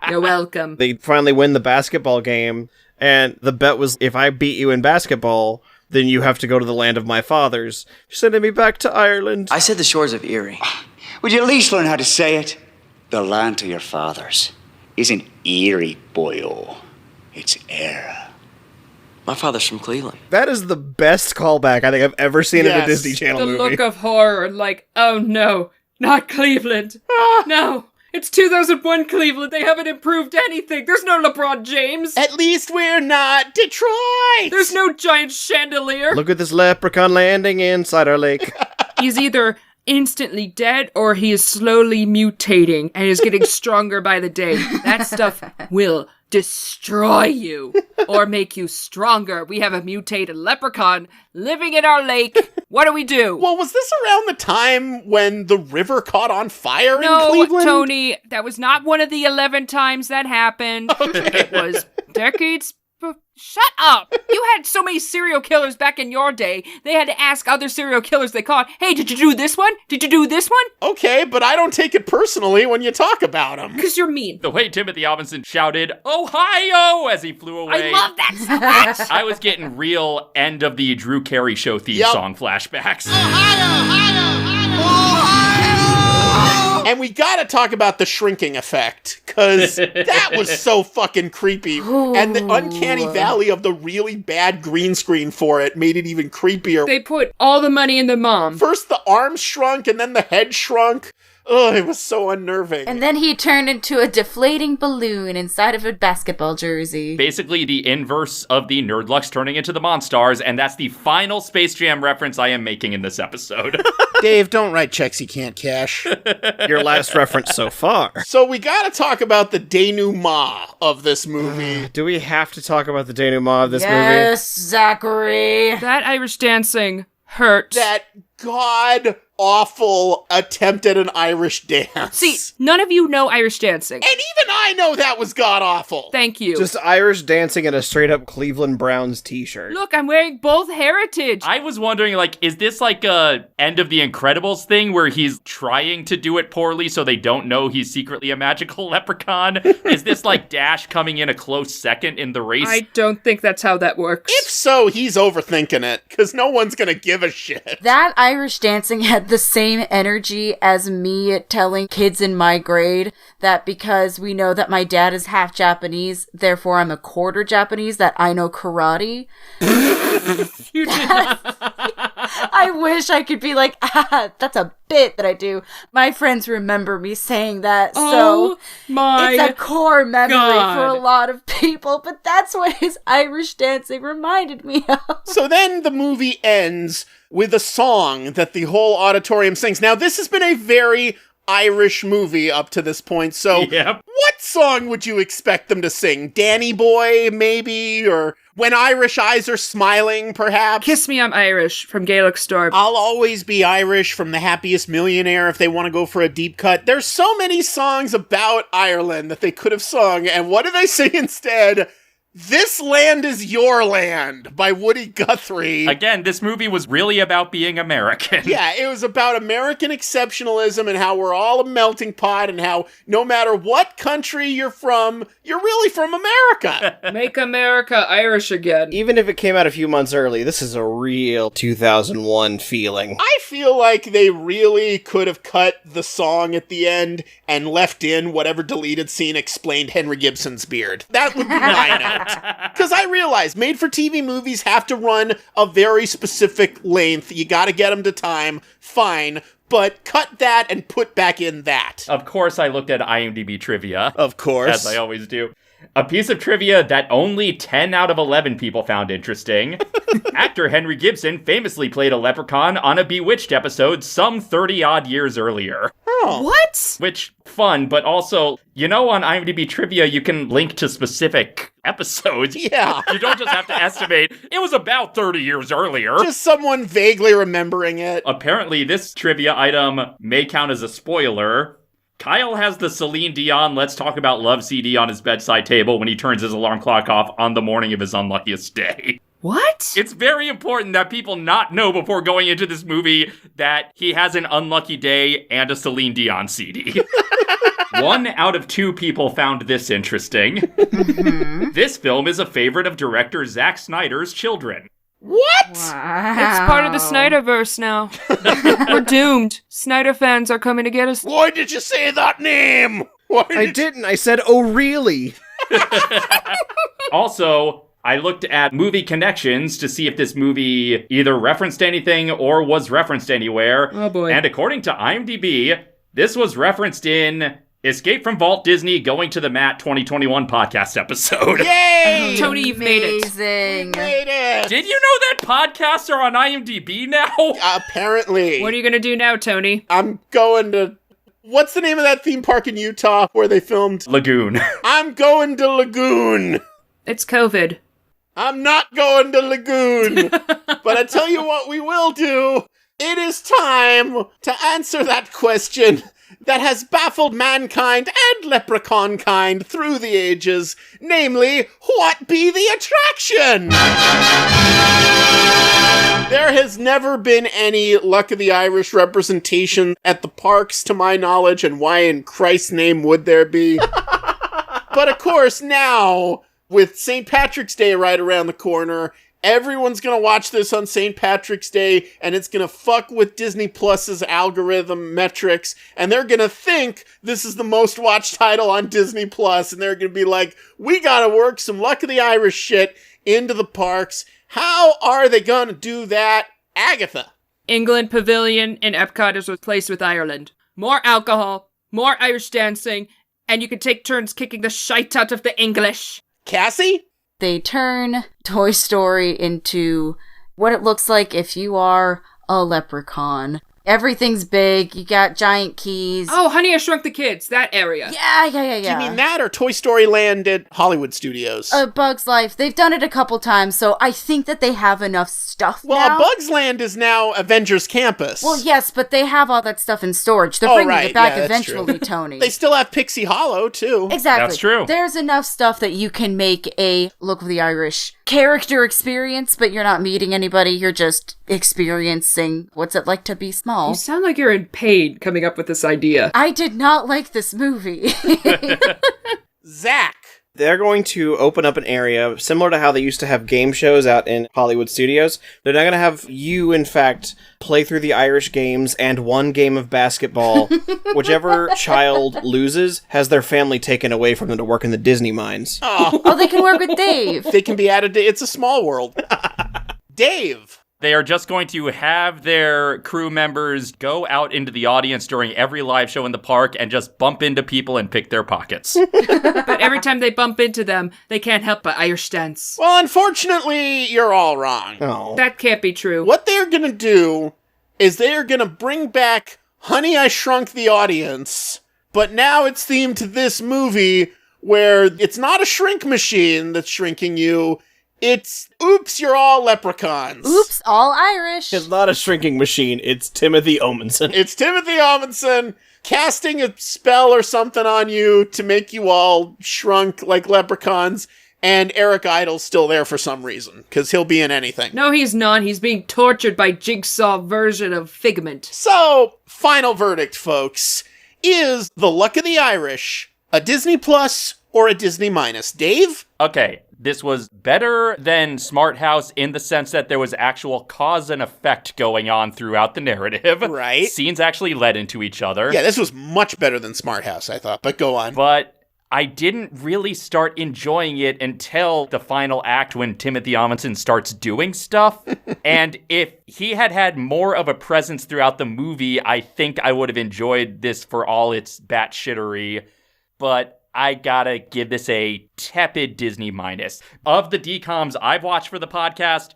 You're welcome. They finally win the basketball game, and the bet was, if I beat you in basketball, then you have to go to the land of my fathers. You're sending me back to Ireland. I said the shores of Erie. Would you at least learn how to say it? The land of your fathers isn't Erie, boyo. It's Era. My father's from Cleveland. That is the best callback I think I've ever seen in a Disney Channel the movie. look of horror, like, oh no, not Cleveland. No, it's 2001 Cleveland. They haven't improved anything. There's no LeBron James. At least we're not Detroit. There's no giant chandelier. Look at this leprechaun landing inside our lake. He's either instantly dead or he is slowly mutating and is getting stronger by the day. That stuff will destroy you or make you stronger. We have a mutated leprechaun living in our lake. What do we do? Well, was this around the time when the river caught on fire in No, Cleveland? Tony, that was not one of the 11 times that happened. It was decades. Shut up! You had so many serial killers back in your day, they had to ask other serial killers they caught, hey, did you do this one? Did you do this one? Okay, but I don't take it personally when you talk about them. Because you're mean. The way Timothy Owenson shouted, Ohio, as he flew away. I love that so much! I was getting real end of the Drew Carey Show theme song flashbacks. And we gotta talk about the shrinking effect, because that was so fucking creepy. And the uncanny valley of the really bad green screen for it made it even creepier. They put all the money in the mom. First the arms shrunk, and then the head shrunk. Ugh, it was so unnerving. And then he turned into a deflating balloon inside of a basketball jersey. Basically the inverse of the Nerdlux turning into the Monstars, and that's the final Space Jam reference I am making in this episode. Dave, don't write checks you can't cash. Your last reference so far. So we gotta talk about the denouement of this movie. Do we have to talk about the denouement of this movie? Yes, Zachary. That Irish dancing hurt. That god-awful attempt at an Irish dance. See, none of you know Irish dancing. And even I know that was god-awful. Thank you. Just Irish dancing in a straight-up Cleveland Browns t-shirt. Look, I'm wearing both heritage. I was wondering, like, is this like a end of the Incredibles thing where he's trying to do it poorly so they don't know he's secretly a magical leprechaun? Is this like Dash coming in a close second in the race? I don't think that's how that works. If so, he's overthinking it, because no one's gonna give a shit. That Irish dancing had the same energy as me telling kids in my grade that because we know that my dad is half Japanese, therefore I'm a quarter Japanese, that I know karate. You did not. I wish I could be like, that's a bit that I do. My friends remember me saying that, so it's a core memory for a lot of people, but that's what his Irish dancing reminded me of. So then the movie ends with a song that the whole auditorium sings. Now, this has been a very Irish movie up to this point, so what song would you expect them to sing? Danny Boy, maybe? Or When Irish Eyes Are Smiling, perhaps? Kiss Me, I'm Irish from Gaelic Storm. I'll Always Be Irish from The Happiest Millionaire if they want to go for a deep cut. There's so many songs about Ireland that they could have sung, and what do they sing instead? This Land Is Your Land by Woody Guthrie. Again, this movie was really about being American. Yeah, it was about American exceptionalism and how we're all a melting pot and how no matter what country you're really from America. Make America Irish again. Even if it came out a few months early, this is a real 2001 feeling. I feel like they really could have cut the song at the end and left in whatever deleted scene explained Henry Gibson's beard. That would be my note. Because I realize made-for-TV movies have to run a very specific length. You gotta get them to time. Fine. But cut that and put back in that. Of course, I looked at IMDb Trivia. Of course. As I always do. A piece of trivia that only 10 out of 11 people found interesting. Actor Henry Gibson famously played a leprechaun on a Bewitched episode some 30-odd years earlier. Oh. What? Which, fun, but also, you know, on IMDb Trivia, you can link to specific episodes. Yeah. You don't just have to estimate, it was about 30 years earlier. Just someone vaguely remembering it. Apparently, this trivia item may count as a spoiler. Kyle has the Celine Dion Let's Talk About Love CD on his bedside table when he turns his alarm clock off on the morning of his unluckiest day. What? It's very important that people not know before going into this movie that he has an unlucky day and a Celine Dion CD. 1 out of 2 people found this interesting. Mm-hmm. This film is a favorite of director Zack Snyder's children. What? Wow. It's part of the Snyderverse now. We're doomed. Snyder fans are coming to get us. Why did you say that name? I didn't. I said, oh, really? Also, I looked at movie connections to see if this movie either referenced anything or was referenced anywhere. Oh boy. And according to IMDb, this was referenced in Escape from Walt Disney Going to the Mat 2021 podcast episode. Yay! Tony, you've made it. Amazing. Made it! Did you know that podcasts are on IMDb now? Apparently. What are you gonna do now, Tony? I'm going to... What's the name of that theme park in Utah where they filmed? Lagoon. I'm going to Lagoon. It's COVID. I'm not going to Lagoon. But I tell you what we will do. It is time to answer that question that has baffled mankind and leprechaun kind through the ages. Namely, what be the attraction? There has never been any Luck of the Irish representation at the parks, to my knowledge, and why in Christ's name would there be? But of course, now, with St. Patrick's Day right around the corner, everyone's gonna watch this on St. Patrick's Day, and it's gonna fuck with Disney Plus's algorithm metrics, and they're gonna think this is the most watched title on Disney Plus, and they're gonna be like, we gotta work some Luck of the Irish shit into the parks. How are they gonna do that? Agatha. England Pavilion in Epcot is replaced with Ireland. More alcohol, more Irish dancing, and you can take turns kicking the shite out of the English. Cassie? They turn Toy Story into what it looks like if you are a leprechaun. Everything's big. You got giant keys. Oh, Honey, I Shrunk the Kids. That area. Yeah. Do you mean that or Toy Story Land at Hollywood Studios? Bug's Life. They've done it a couple times, so I think that they have enough stuff now. Well, Bug's Land is now Avengers Campus. Well, yes, but they have all that stuff in storage. They're bringing it back eventually, Tony. They still have Pixie Hollow, too. Exactly. That's true. There's enough stuff that you can make a Look of the Irish character experience, but you're not meeting anybody. You're just experiencing what's it like to be small. You sound like you're in pain coming up with this idea. I did not like this movie. Zach. They're going to open up an area similar to how they used to have game shows out in Hollywood Studios. They're not going to have you, in fact, play through the Irish games and one game of basketball. Whichever child loses has their family taken away from them to work in the Disney mines. Oh, they can work with Dave. They can be added to It's a Small World. Dave. They are just going to have their crew members go out into the audience during every live show in the park and just bump into people and pick their pockets. But every time they bump into them, they can't help but Irish dance. Well, unfortunately, you're all wrong. Oh. That can't be true. What they're gonna do is they're gonna bring back Honey, I Shrunk the Audience, but now it's themed to this movie where it's not a shrink machine that's shrinking you. It's, oops, you're all leprechauns. Oops, all Irish. It's not a shrinking machine, it's Timothy Owenson. It's Timothy Owenson casting a spell or something on you to make you all shrunk like leprechauns, and Eric Idle's still there for some reason, because he'll be in anything. No, he's not. He's being tortured by Jigsaw version of Figment. So, final verdict, folks. Is The Luck of the Irish a Disney Plus or a Disney minus? Dave? Okay, this was better than Smart House in the sense that there was actual cause and effect going on throughout the narrative. Right. Scenes actually led into each other. Yeah, this was much better than Smart House, I thought, but go on. But I didn't really start enjoying it until the final act when Timothy Owenson starts doing stuff. And if he had had more of a presence throughout the movie, I think I would have enjoyed this for all its batshittery. But I gotta give this a tepid Disney minus. Of the DCOMs I've watched for the podcast,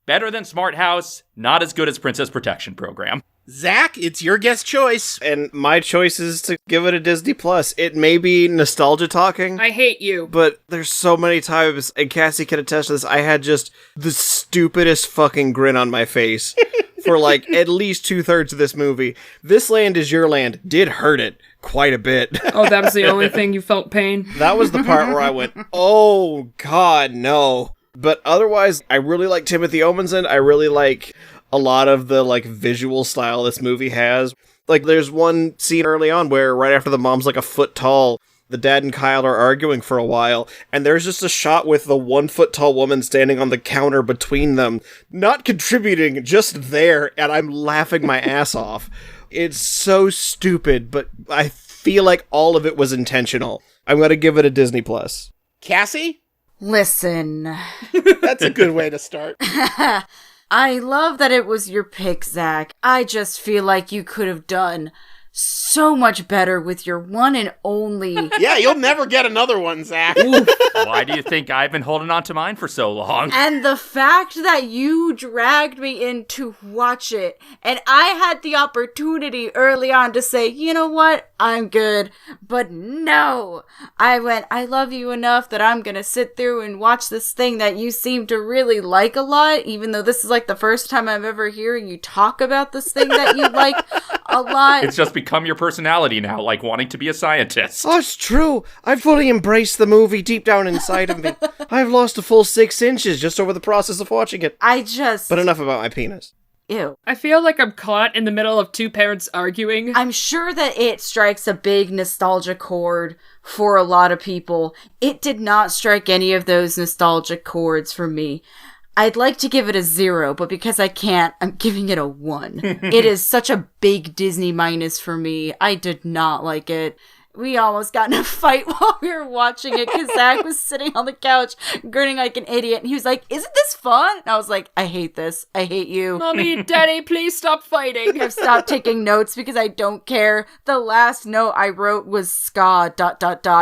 better than Smart House, not as good as Princess Protection Program. Zach, it's your guest choice. And my choice is to give it a Disney Plus. It may be nostalgia talking. I hate you. But there's so many times, and Cassie can attest to this, I had just the stupidest fucking grin on my face for like at least 2/3 of this movie. This Land Is Your Land did hurt it quite a bit. Oh, that was the only thing you felt pain? That was the part where I went, oh god, no. But otherwise, I really like Timothy Owenson. I really like a lot of the like visual style this movie has. Like there's one scene early on where right after the mom's like a foot tall, the dad and Kyle are arguing for a while, and there's just a shot with the 1 foot tall woman standing on the counter between them, not contributing, just there, and I'm laughing my ass off. It's so stupid, but I feel like all of it was intentional. I'm gonna give it a Disney Plus. Cassie? Listen. That's a good way to start. I love that it was your pick, Zach. I just feel like you could have done so much better with your one and only. Yeah, you'll never get another one, Zach. Why do you think I've been holding on to mine for so long? And the fact that you dragged me in to watch it, and I had the opportunity early on to say, you know what, I'm good. But no, I went, I love you enough that I'm gonna sit through and watch this thing that you seem to really like a lot, even though this is like the first time I'm ever hearing you talk about this thing that you like a lot. It's just become your personality now, like wanting to be a scientist. Oh, it's true. I've fully embraced the movie deep down inside of me. I've lost a full 6 inches just over the process of watching it. But enough about my penis. Ew. I feel like I'm caught in the middle of two parents arguing. I'm sure that it strikes a big nostalgia chord for a lot of people. It did not strike any of those nostalgic chords for me. I'd like to give it a 0, but because I can't, I'm giving it a 1. It is such a big Disney minus for me. I did not like it. We almost got in a fight while we were watching it because Zach was sitting on the couch grinning like an idiot. And he was like, isn't this fun? And I was like, I hate this. I hate you. Mommy, Daddy, please stop fighting. I've stopped taking notes because I don't care. The last note I wrote was ska ...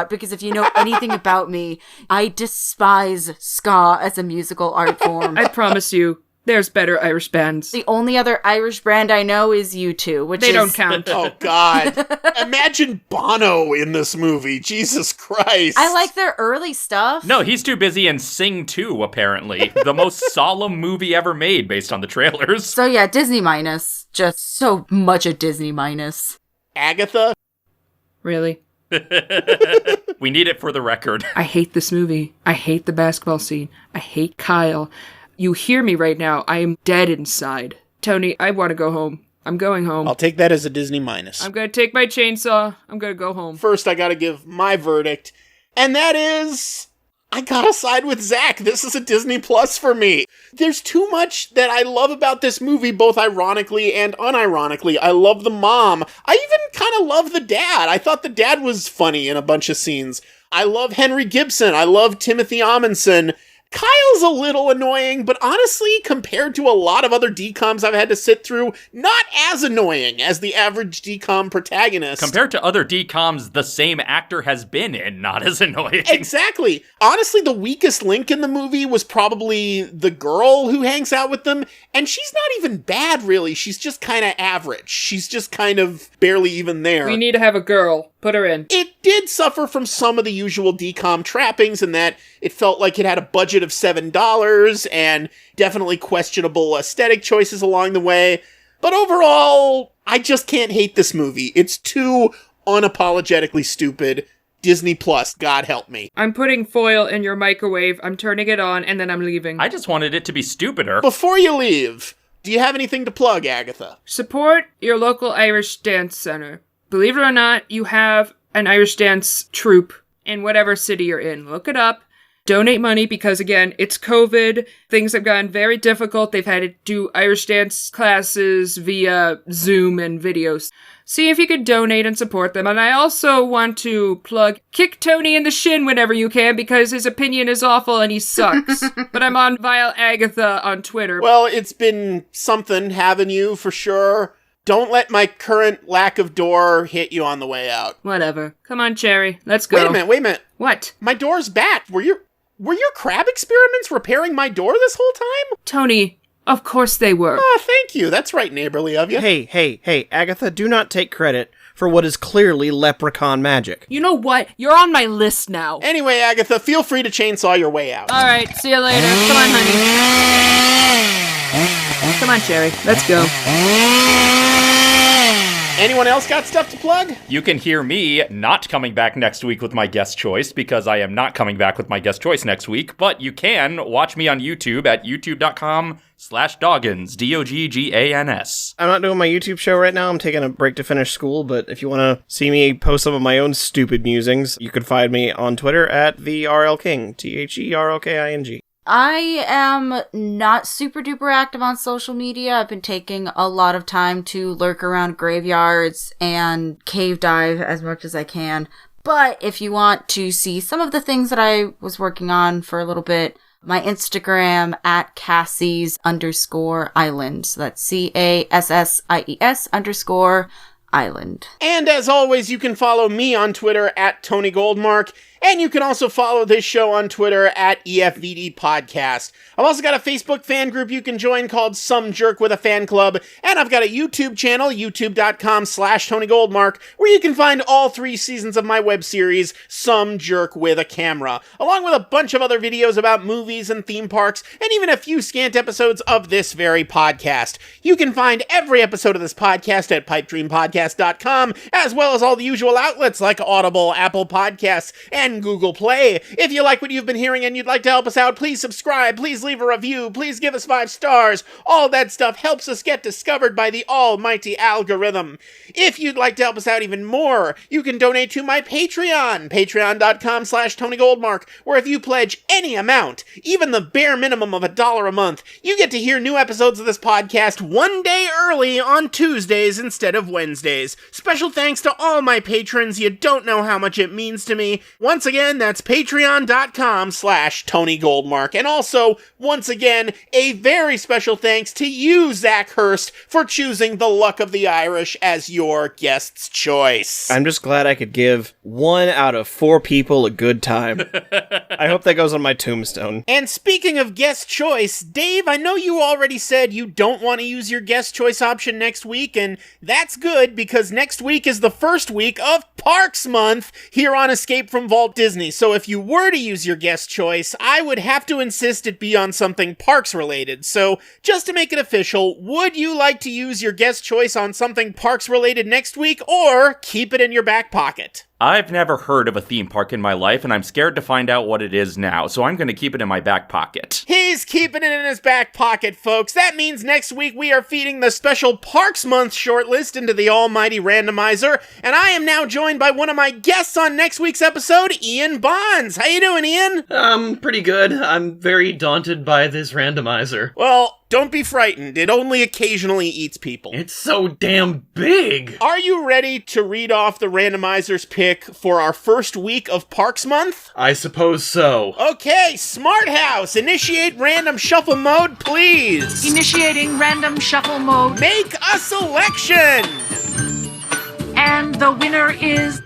because if you know anything about me, I despise ska as a musical art form. I promise you, there's better Irish bands. The only other Irish band I know is U2, which they don't count. Oh, God. Imagine Bono in this movie. Jesus Christ. I like their early stuff. No, he's too busy in Sing 2, apparently. The most solemn movie ever made based on the trailers. So yeah, Disney minus. Just so much a Disney minus. Agatha? Really? We need it for the record. I hate this movie. I hate the basketball scene. I hate Kyle. You hear me right now. I am dead inside. Tony, I want to go home. I'm going home. I'll take that as a Disney minus. I'm going to take my chainsaw. I'm going to go home. First, I got to give my verdict, and that is, I gotta side with Zach. This is a Disney Plus for me. There's too much that I love about this movie, both ironically and unironically. I love the mom. I even kind of love the dad. I thought the dad was funny in a bunch of scenes. I love Henry Gibson. I love Timothy Owenson. Kyle's a little annoying, but honestly, compared to a lot of other DComs I've had to sit through, not as annoying as the average DCom protagonist. Compared to other DComs the same actor has been in, not as annoying. Exactly. Honestly, the weakest link in the movie was probably the girl who hangs out with them, and she's not even bad, really. She's just kind of average. She's just kind of barely even there. We need to have a girl. Put her in. It did suffer from some of the usual DCom trappings in that it felt like it had a budget of $7 and definitely questionable aesthetic choices along the way. But overall, I just can't hate this movie. It's too unapologetically stupid. Disney Plus, God help me. I'm putting foil in your microwave, I'm turning it on, and then I'm leaving. I just wanted it to be stupider. Before you leave, do you have anything to plug, Agatha? Support your local Irish dance center. Believe it or not, you have an Irish dance troupe in whatever city you're in. Look it up. Donate money because, again, it's COVID. Things have gotten very difficult. They've had to do Irish dance classes via Zoom and videos. See if you could donate and support them. And I also want to plug kick Tony in the shin whenever you can because his opinion is awful and he sucks. But I'm on Vile Agatha on Twitter. Well, it's been something having you for sure. Don't let my current lack of door hit you on the way out. Whatever. Come on, Cherry. Let's go. Wait a minute. What? My door's back. Were your crab experiments repairing my door this whole time? Tony, of course they were. Oh, thank you. That's right neighborly of you. Hey, Agatha, do not take credit for what is clearly leprechaun magic. You know what? You're on my list now. Anyway, Agatha, feel free to chainsaw your way out. All right, see you later. Come on, honey. Come on, Cherry. Let's go. Anyone else got stuff to plug? You can hear me not coming back next week with my guest choice because I am not coming back with my guest choice next week, but you can watch me on YouTube at youtube.com/Doggans, Doggans. I'm not doing my YouTube show right now. I'm taking a break to finish school, but if you want to see me post some of my own stupid musings, you can find me on Twitter at TheRLKing, TheRLKing. I am not super duper active on social media. I've been taking a lot of time to lurk around graveyards and cave dive as much as I can. But if you want to see some of the things that I was working on for a little bit, my Instagram at Cassies_island. So that's CASSIES_island. And as always, you can follow me on Twitter at Tony Goldmark, and you can also follow this show on Twitter at EFVD Podcast. I've also got a Facebook fan group you can join called Some Jerk with a Fan Club, and I've got a YouTube channel, youtube.com/Tony Goldmark, where you can find all 3 seasons of my web series, Some Jerk with a Camera, along with a bunch of other videos about movies and theme parks, and even a few scant episodes of this very podcast. You can find every episode of this podcast at pipedreampodcast.com, as well as all the usual outlets like Audible, Apple Podcasts, and Google Play. If you like what you've been hearing and you'd like to help us out, please subscribe, please leave a review, please give us 5 stars. All that stuff helps us get discovered by the almighty algorithm. If you'd like to help us out even more, you can donate to my Patreon, patreon.com/Tony Goldmark, where if you pledge any amount, even the bare minimum of $1 a month, you get to hear new episodes of this podcast 1 day early on Tuesdays instead of Wednesdays. Special thanks to all my patrons. You don't know how much it means to me. Once again, that's patreon.com/Tony Goldmark. And also, once again, a very special thanks to you, Zach Hurst, for choosing the Luck of the Irish as your guest's choice. I'm just glad I could give 1 out of 4 people a good time. I hope that goes on my tombstone. And speaking of guest choice, Dave, I know you already said you don't want to use your guest choice option next week, and that's good because next week is the first week of Parks Month here on Escape from Walt Disney. So if you were to use your guest choice, I would have to insist it be on something parks related. So just to make it official, would you like to use your guest choice on something parks related next week, or keep it in your back pocket? I've never heard of a theme park in my life, and I'm scared to find out what it is now, so I'm going to keep it in my back pocket. He's keeping it in his back pocket, folks. That means next week we are feeding the special Parks Month shortlist into the almighty randomizer, and I am now joined by one of my guests on next week's episode, Ian Bonds. How you doing, Ian? Pretty good. I'm very daunted by this randomizer. Well, don't be frightened. It only occasionally eats people. It's so damn big. Are you ready to read off the randomizer's pick for our first week of Parks Month? I suppose so. Okay, Smart House, initiate random shuffle mode, please. Initiating random shuffle mode. Make a selection. And the winner is...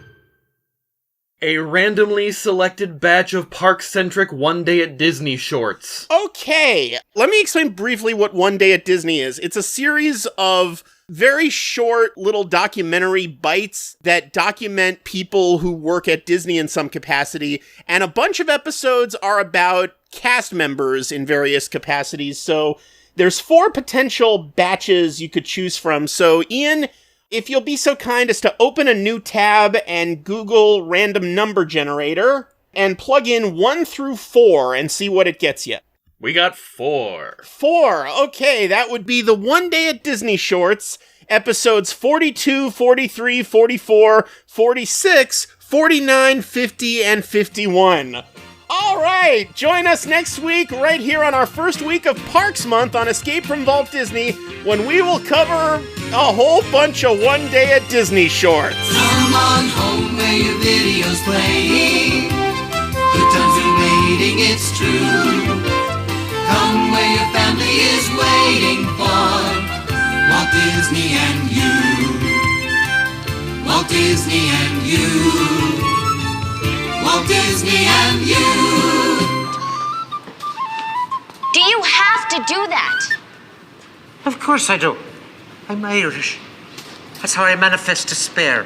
A randomly selected batch of park-centric One Day at Disney shorts. Okay, let me explain briefly what One Day at Disney is. It's a series of very short little documentary bites that document people who work at Disney in some capacity, and a bunch of episodes are about cast members in various capacities. So there's 4 potential batches you could choose from. So Ian, if you'll be so kind as to open a new tab and Google random number generator and plug in 1 through 4 and see what it gets you. We got 4. 4, okay, that would be the One Day at Disney shorts, episodes 42, 43, 44, 46, 49, 50, and 51. All right, join us next week right here on our first week of Parks Month on Escape from Walt Disney when we will cover a whole bunch of One Day at Disney shorts. Come on home where your video's playing. Good times are waiting, it's true. Come where your family is waiting for Walt Disney and you. Walt Disney and you. Walt Disney and you. Do you have to do that? Of course I do. I'm Irish. That's how I manifest despair.